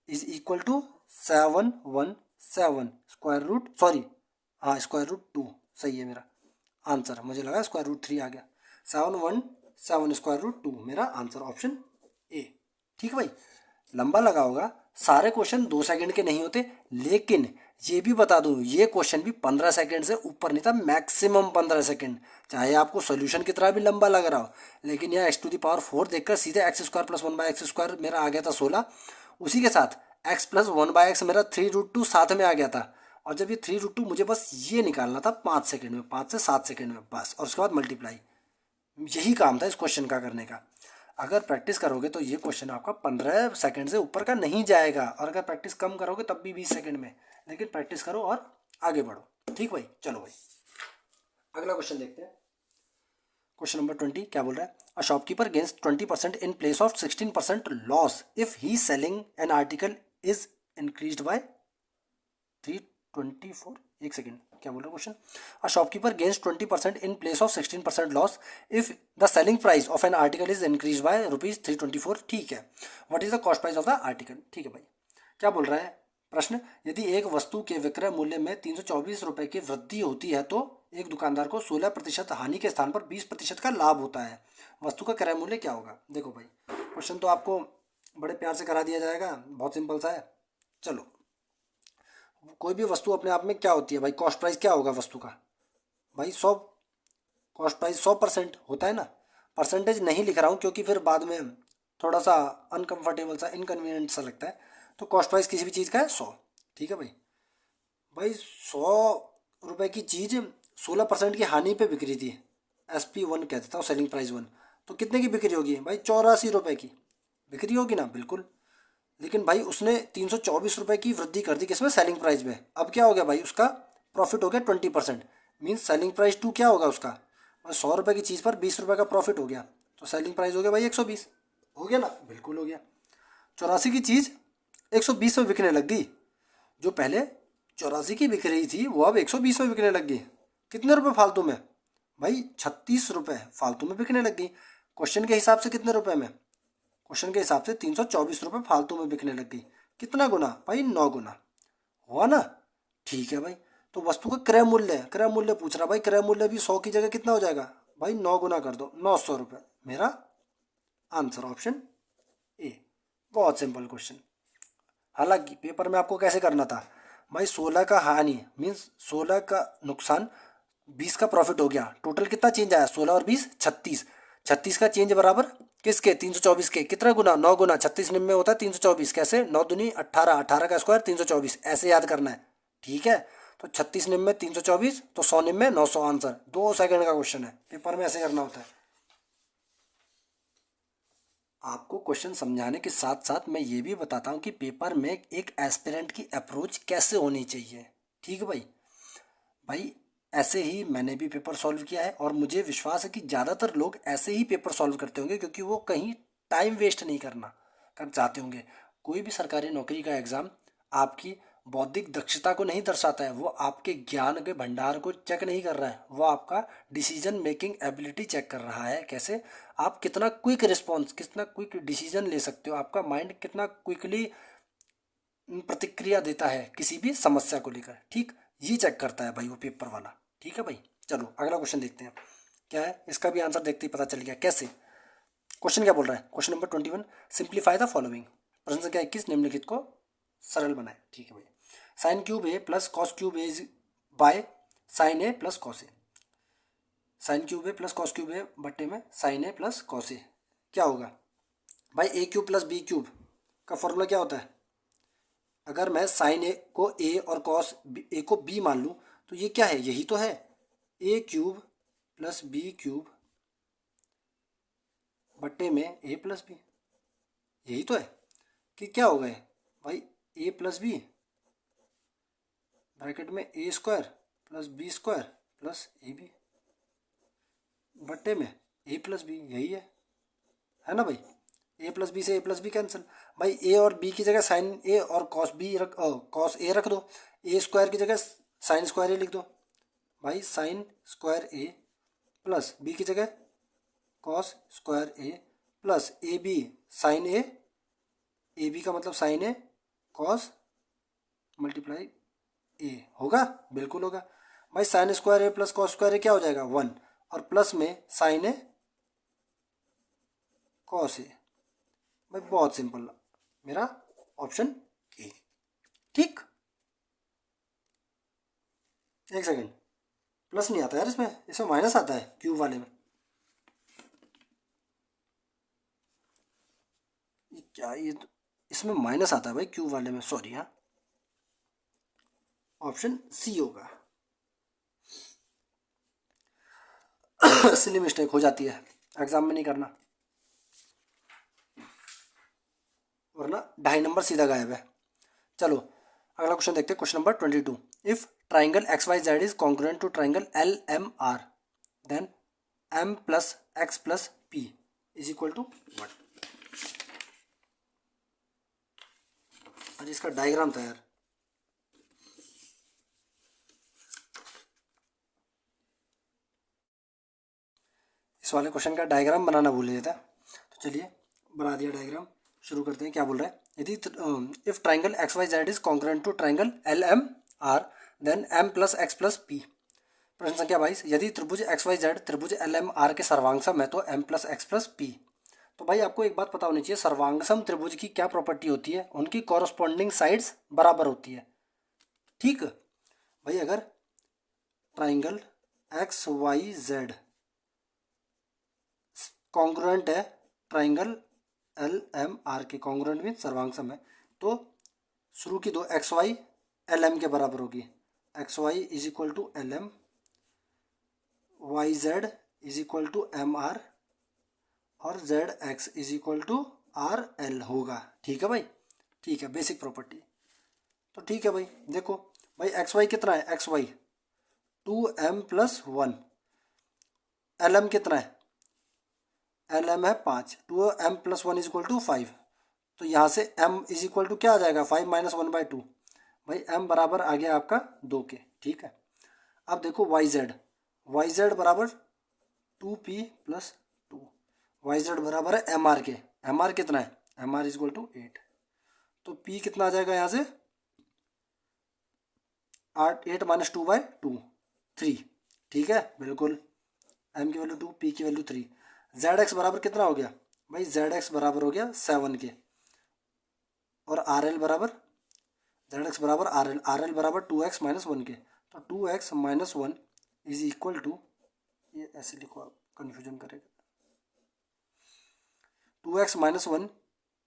is equal to 717 sorry, हाँ √2 सही है मेरा आंसर। मुझे लगा √3 आ गया। 717 मेरा आंसर, ऑप्शन ए। ठीक है भाई, लंबा लगा होगा, सारे क्वेश्चन 2 सेकंड के नहीं होते, लेकिन ये भी बता दूं, ये क्वेश्चन भी 15 सेकंड से ऊपर नहीं था, मैक्सिमम 15 सेकंड। चाहे आपको सोल्यूशन कितना भी लंबा लग रहा हो, लेकिन यहाँ x⁴ देखकर सीधे x² + 1/x² मेरा आ गया था 16। उसी के साथ x + 1/x मेरा 3√2 साथ में आ गया था। और जब ये 3√2 मुझे बस ये निकालना था 5 सेकंड में, 5 से 7 सेकंड में बस, और उसके बाद मल्टीप्लाई। यही काम था इस क्वेश्चन का करने का। अगर प्रैक्टिस करोगे तो ये क्वेश्चन आपका 15 सेकंड से ऊपर का नहीं जाएगा, और अगर प्रैक्टिस कम करोगे तब भी 20 सेकंड में। लेकिन प्रैक्टिस करो और आगे बढ़ो। ठीक भाई, चलो भाई अगला क्वेश्चन देखते हैं। क्वेश्चन नंबर 20 क्या बोल रहा है? A shopkeeper gains 20% in place of 16% loss if he selling an article is increased by 324। एक सेकेंड, क्या बोल रहा है question? A shopkeeper gains 20% in place of 16% loss if the selling price of an article is increase by ₹324। ठीक है। What is the cost price of the article? ठीक है भाई, क्या बोल रहा है प्रश्न? यदि एक वस्तु के विक्रय मूल्य में 324 रुपये की वृद्धि होती है तो एक दुकानदार को 16% हानि के स्थान पर 20% का लाभ होता है। वस्तु का क्रय मूल्य क्या होगा? देखो भाई, क्वेश्चन तो आपको बड़े प्यार से करा दिया जाएगा, बहुत सिंपल सा है। चलो, कोई भी वस्तु अपने आप में क्या होती है भाई? कॉस्ट प्राइस क्या होगा वस्तु का? भाई 100, कॉस्ट प्राइस 100% होता है ना। परसेंटेज नहीं लिख रहा हूँ क्योंकि फिर बाद में थोड़ा सा अनकंफर्टेबल सा, इनकन्वीनियंट सा लगता है। तो कॉस्ट प्राइस किसी भी चीज़ का है 100। ठीक है भाई। भाई 100 रुपये की चीज़ 16% की हानि पे बिक रही थी, SP1 कह देता हूँ, सेलिंग प्राइस 1। तो कितने की बिक्री होगी भाई? 84 रुपये की बिक्री होगी ना, बिल्कुल। लेकिन भाई उसने 324 रुपये की वृद्धि कर दी किसमें? सेलिंग प्राइस में। अब क्या हो गया भाई? उसका प्रॉफिट हो गया 20%। मीन्स सेलिंग प्राइस 2 क्या होगा उसका? और 100 रुपये की चीज़ पर 20 रुपये का प्रॉफिट हो गया, तो सेलिंग प्राइस हो गया भाई 120। हो गया ना, बिल्कुल हो गया। 84 की चीज़ 120 में बिकने लग गई। जो पहले 84 की बिक रही थी वो अब 120 में बिकने लग गई। कितने रुपए फालतू में? भाई 36 रुपये फालतू में बिकने लग गई। क्वेश्चन के हिसाब से कितने रुपए में? क्वेश्चन के हिसाब से 324 रुपये फालतू में बिकने लग गई। कितना गुना भाई? 9 गुना। हुआ ना? ठीक है भाई। तो वस्तु का क्रय मूल्य, क्रय मूल्य पूछ रहा भाई, क्रय मूल्य भी 100 की जगह कितना हो जाएगा भाई? 9 गुना कर दो, 900 रुपये। मेरा आंसर ऑप्शन ए। बहुत सिंपल क्वेश्चन। हालांकि पेपर में आपको कैसे करना था भाई? 16 का हानि मीन्स 16 का नुकसान, 20 का प्रॉफिट हो गया। टोटल कितना चेंज आया? 16 और 20 36। 36 का चेंज बराबर किसके? 324 के। कितना गुना? 9 गुना। 36 निम्न में होता है 324। कैसे? 9 दूनी 18, 18 का स्क्वायर 324, ऐसे याद करना है। ठीक है। तो 36 निम्न में 324, तो 100 निम्न में 900। आंसर 2 सेकंड का क्वेश्चन है, पेपर में ऐसे करना होता है। आपको क्वेश्चन समझाने के साथ साथ मैं ये भी बताता हूँ कि पेपर में एक एस्पिरेंट की अप्रोच कैसे होनी चाहिए। ठीक है भाई। भाई ऐसे ही मैंने भी पेपर सॉल्व किया है, और मुझे विश्वास है कि ज़्यादातर लोग ऐसे ही पेपर सॉल्व करते होंगे, क्योंकि वो कहीं टाइम वेस्ट नहीं करना कर चाहते होंगे। कोई भी सरकारी नौकरी का एग्ज़ाम आपकी बौद्धिक दक्षता को नहीं दर्शाता है, वो आपके ज्ञान के भंडार को चेक नहीं कर रहा है, वो आपका डिसीजन मेकिंग एबिलिटी चेक कर रहा है। कैसे? आप कितना क्विक रिस्पॉन्स, कितना क्विक डिसीजन ले सकते हो, आपका माइंड कितना क्विकली प्रतिक्रिया देता है किसी भी समस्या को लेकर। ठीक, ये चेक करता है भाई वो पेपर वाला। ठीक है भाई। चलो अगला क्वेश्चन देखते हैं क्या है। इसका भी आंसर देखते ही पता चल गया कैसे। क्वेश्चन क्या बोल रहा है? Question number 21, simplify the following. प्रश्न संख्या 21, निम्नलिखित को सरल बनाए। ठीक है भाई। Sine cube a plus cos cube a by sine a plus cos a. Sine cube a plus cos cube a बट्टे में sine a plus cos a क्या होगा भाई? A cube plus b cube का फॉर्मूला क्या होता है? अगर मैं साइन ए को ए और कॉस ए को बी मान लूँ तो ये क्या है? यही तो है, ए क्यूब प्लस बी क्यूब बट्टे में ए प्लस बी। यही तो है कि क्या हो गए भाई? ए प्लस बी ब्रैकेट में a square plus b square plus A b बट्टे में ए प्लस बी। यही है ना भाई? ए प्लस बी से ए प्लस बी कैंसिल। भाई ए और बी की जगह साइन ए और कॉस बी रख, कॉस ए रख दो। ए स्क्वायर की जगह साइन स्क्वायर ए लिख दो। भाई sine square A plus B की जगह cos square A plus A B sine A B का मतलब sine A cos multiply A. होगा? बिल्कुल होगा भाई। Sine square A plus cos square A क्या हो जाएगा? 1, और प्लस में साइन ए कॉस ए। भाई बहुत सिंपल, मेरा ऑप्शन ए। ठीक। एक सेकेंड, प्लस नहीं आता यार इसमें, इसमें माइनस आता है क्यूब वाले में। ये क्या, ये तो इसमें माइनस आता है भाई क्यूब वाले में, सॉरी। हाँ, ऑप्शन सी होगा। सिली मिस्टेक हो जाती है, एग्जाम में नहीं करना, वरना 2.5 नंबर सीधा गायब है। चलो अगला क्वेश्चन देखते हैं, question number 22। If triangle X Y Z is congruent to triangle L M R, then M plus X plus P is equal to what. और इसका डायग्राम था यार, इस वाले क्वेश्चन का डायग्राम बनाना भूल गया था, तो चलिए बना दिया डायग्राम। शुरू करते हैं, क्या बोल रहा है। यदि if triangle X Y Z is congruent to triangle L M R, then M plus X plus P. प्रश्न संख्या 22, यदि त्रिभुज एक्स वाई जेड त्रिभुज एल एम आर के सर्वांगसम है तो M plus X plus P. तो भाई आपको एक बात पता होनी चाहिए, सर्वांगसम त्रिभुज की क्या प्रॉपर्टी होती है, उनकी कॉरस्पॉन्डिंग साइड्स बराबर होती है। ठीक भाई, अगर triangle X Y Z congruent है ट्राइंगल एल एम आर के, कॉन्ग्रुएंट मीन सर्वांगसम है, तो शुरू की दो एक्स वाई एल एम के बराबर होगी। X y is equal to l m, y Z is equal to m r, और z x is equal to r l होगा। ठीक है भाई, ठीक है, बेसिक प्रॉपर्टी। तो ठीक है भाई, देखो भाई एक्स वाई कितना है, x Y 2m+1, L M कितना है, एल एम है 5, 2m+1 इज इक्वल टू 5। तो यहाँ से m इज इक्वल टू क्या आ जाएगा, 5-1/2। भाई m बराबर आ गया आपका 2 के। ठीक है, अब देखो वाई जेड बराबर 2p+2, वाई जेड बराबर है एम आर के, एम आर कितना है, M R is equal to 8। तो p कितना आ जाएगा यहाँ से, 8 - 2/2, 3। ठीक है, बिल्कुल, m की वैल्यू 2, p की वैल्यू 3। जेड एक्स बराबर कितना हो गया भाई, जेड एक्स बराबर हो गया 7 के, और आर एल बराबर, जेड एक्स बराबर आर एल बराबर 2x-1 के। तो 2x-1 इज इक्वल टू, ये ऐसे लिखो आप, कन्फ्यूजन करेगा, 2x-1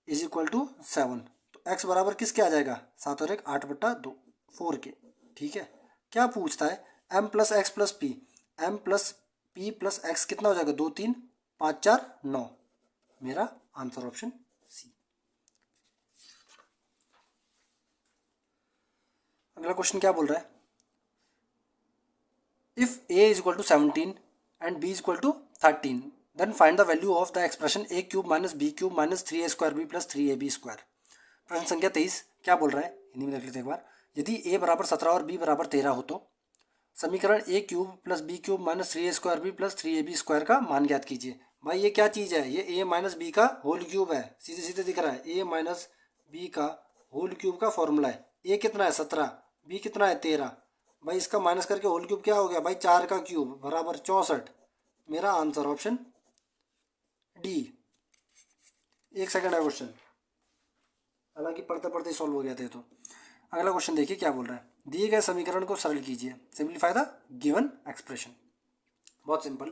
इज इक्वल टू 7। तो x बराबर किसके आ जाएगा, 7 और 1 8/2, 4 के। ठीक है, क्या पूछता है, m plus X plus P, M plus P plus X कितना हो जाएगा, 2 3 5 4 9। मेरा आंसर ऑप्शन सी। अगला क्वेश्चन क्या बोल रहा है, if a is equal to 17 and b is equal to 13, then find the value of the expression a³ - b³ - 3a² b + 3ab²। प्रश्न संख्या 23 क्या बोल रहा है, हिंदी में देख लेते हैं एक बार। यदि a बराबर 17 और b बराबर 13 हो तो समीकरण a³ + b³ - 3a² b + 3ab² का मान ज्ञात कीजिए। भाई ये क्या चीज़ है, ये a - b का होल क्यूब है, सीधे सीधे दिख रहा है, a - b का होल क्यूब का फॉर्मूला है। a कितना है 17, b कितना है 13, भाई इसका माइनस करके होल क्यूब क्या हो गया भाई, 4 का क्यूब बराबर 64। मेरा आंसर ऑप्शन डी। एक सेकंड है क्वेश्चन, हालांकि पढ़ते पढ़ते सॉल्व हो गया थे। तो अगला क्वेश्चन देखिए क्या बोल रहा है, दिए गए समीकरण को सरल कीजिए, सिंप्लीफाई द गिवन एक्सप्रेशन। बहुत सिंपल,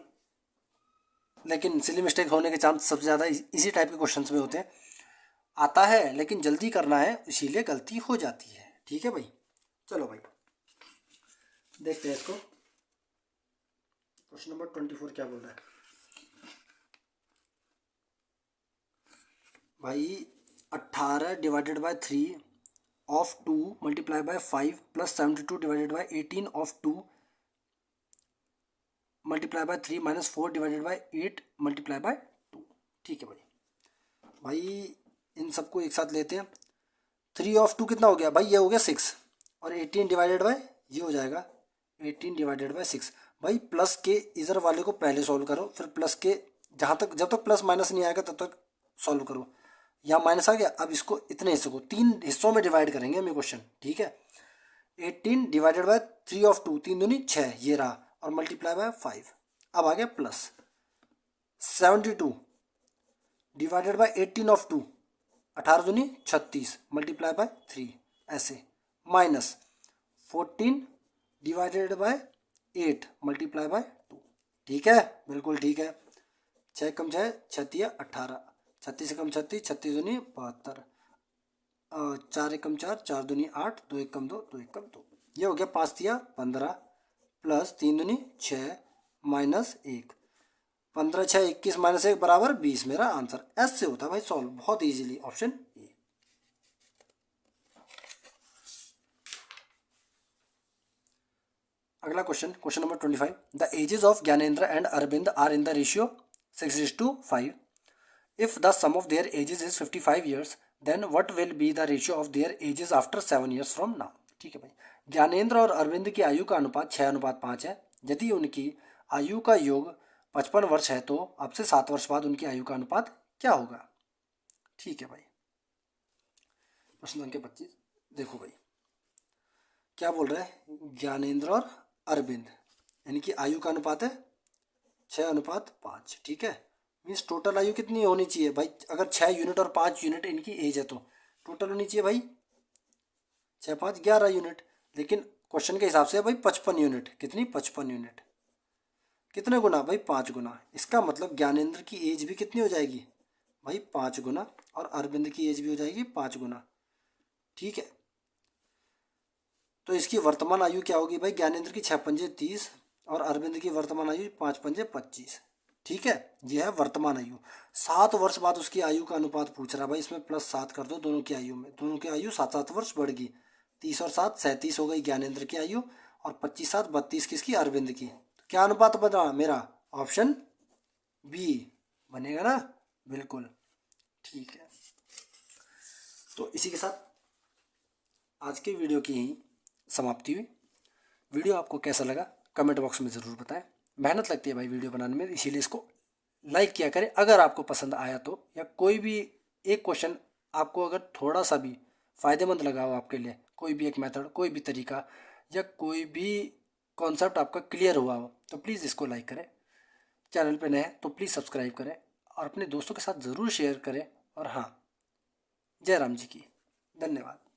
लेकिन सिली मिस्टेक होने के चांस सबसे ज़्यादा इसी टाइप के क्वेश्चंस में होते हैं। आता है लेकिन जल्दी करना है, इसीलिए गलती हो जाती है। ठीक है भाई, चलो भाई देखते हैं इसको। क्वेश्चन नंबर 24 क्या बोल रहा है भाई, 18 divided by 3 of 2 multiply by 5 + 72 divided by 18 of 2 multiply by 3 - 4 divided by 8 multiply by 2। ठीक है भाई, भाई इन सबको एक साथ लेते हैं। 3 ऑफ 2 कितना हो गया भाई, ये हो गया 6, और 18 डिवाइडेड बाय ये हो जाएगा 18 डिवाइडेड बाय 6। भाई प्लस के इधर वाले को पहले सॉल्व करो, फिर प्लस के जहाँ तक, जब तक प्लस माइनस नहीं आएगा तब तक सॉल्व करो। यहाँ माइनस आ गया, अब इसको इतने हिस्सों को 3 हिस्सों में डिवाइड करेंगे हम ये क्वेश्चन। ठीक है, 18 डिवाइडेड बाय 3 ऑफ 2, 3 दूनी 6 ये रहा, और मल्टीप्लाई बाय 5। अब आ गया प्लस 72 डिवाइडेड बाय 18 ऑफ 2, 18 दूनी 36 मल्टीप्लाई बाय 3, ऐसे minus 14 divided by 8 multiply by 2। ठीक है, बिल्कुल ठीक है। 6 कम 6 छत्तीस 18, 36 कम 36 36 दूनी 72, 4 एकम 4 4 दूनी 8, 2 एकम 2 2 एकम 2। ये हो गया 5 तिया 15 प्लस 3 दूनी 6 माइनस 1, 15 6 21 माइनस 1 बराबर 20। मेरा आंसर ऐसे होता है भाई सॉल्व, बहुत इजीली, ऑप्शन ए। अगला question, question number 25। The ages of Gyanendra and Arvind are in the ratio 6:5। If the sum of their ages is 55 years then what will be the ratio of their ages after 7 years from now. ठीक है भाई, ज्ञानेंद्र और अरविंद की आयु का अनुपात 6:5 है। यदि उनकी आयु का योग 55 वर्ष है तो अब से 7 वर्ष बाद उनकी आयु का अनुपात क्या होगा। ठीक है भाई, प्रश्न संख्या 25। देखो भाई क्या बोल रहे हैं, ज्ञानेंद्र और अरविंद यानी कि आयु का अनुपात है 6:5। ठीक है, मीन्स टोटल आयु कितनी होनी चाहिए भाई, अगर 6 यूनिट और 5 यूनिट इनकी एज है तो टोटल होनी चाहिए भाई 6 5 11 यूनिट। लेकिन क्वेश्चन के हिसाब से भाई 55 यूनिट, कितनी 55 यूनिट, कितने गुना भाई 5 गुना। इसका मतलब ज्ञानेंद्र की एज भी कितनी हो जाएगी भाई 5 गुना, और अरविंद की एज भी हो जाएगी 5 गुना। ठीक है, तो इसकी वर्तमान आयु क्या होगी भाई, ज्ञानेंद्र की 6 पंजे 30 और अरविंद की वर्तमान आयु 5 पंजे 25। ठीक है, ये है वर्तमान आयु। 7 वर्ष बाद उसकी आयु का अनुपात पूछ रहा है भाई, इसमें +7 कर दो दोनों की आयु में, दोनों की आयु 7 वर्ष बढ़ गई। 30 और 7 37 हो गई ज्ञानेंद्र की आयु, और 25 7 32 किसकी, अरविंद की। तो क्या अनुपात बना मेरा, ऑप्शन बी बनेगा ना, बिल्कुल ठीक है। तो इसी के साथ आज की वीडियो की ही समाप्ति हुई। वीडियो आपको कैसा लगा कमेंट बॉक्स में ज़रूर बताएं। मेहनत लगती है भाई वीडियो बनाने में, इसीलिए इसको लाइक किया करें अगर आपको पसंद आया तो, या कोई भी एक क्वेश्चन आपको अगर थोड़ा सा भी फ़ायदेमंद लगा हो आपके लिए, कोई भी एक मेथड, कोई भी तरीका, या कोई भी कॉन्सेप्ट आपका क्लियर हुआ हो, तो प्लीज़ इसको लाइक करें। चैनल पे नए हैं तो प्लीज़ सब्सक्राइब करें और अपने दोस्तों के साथ ज़रूर शेयर करें। और हाँ, जय राम जी की। धन्यवाद।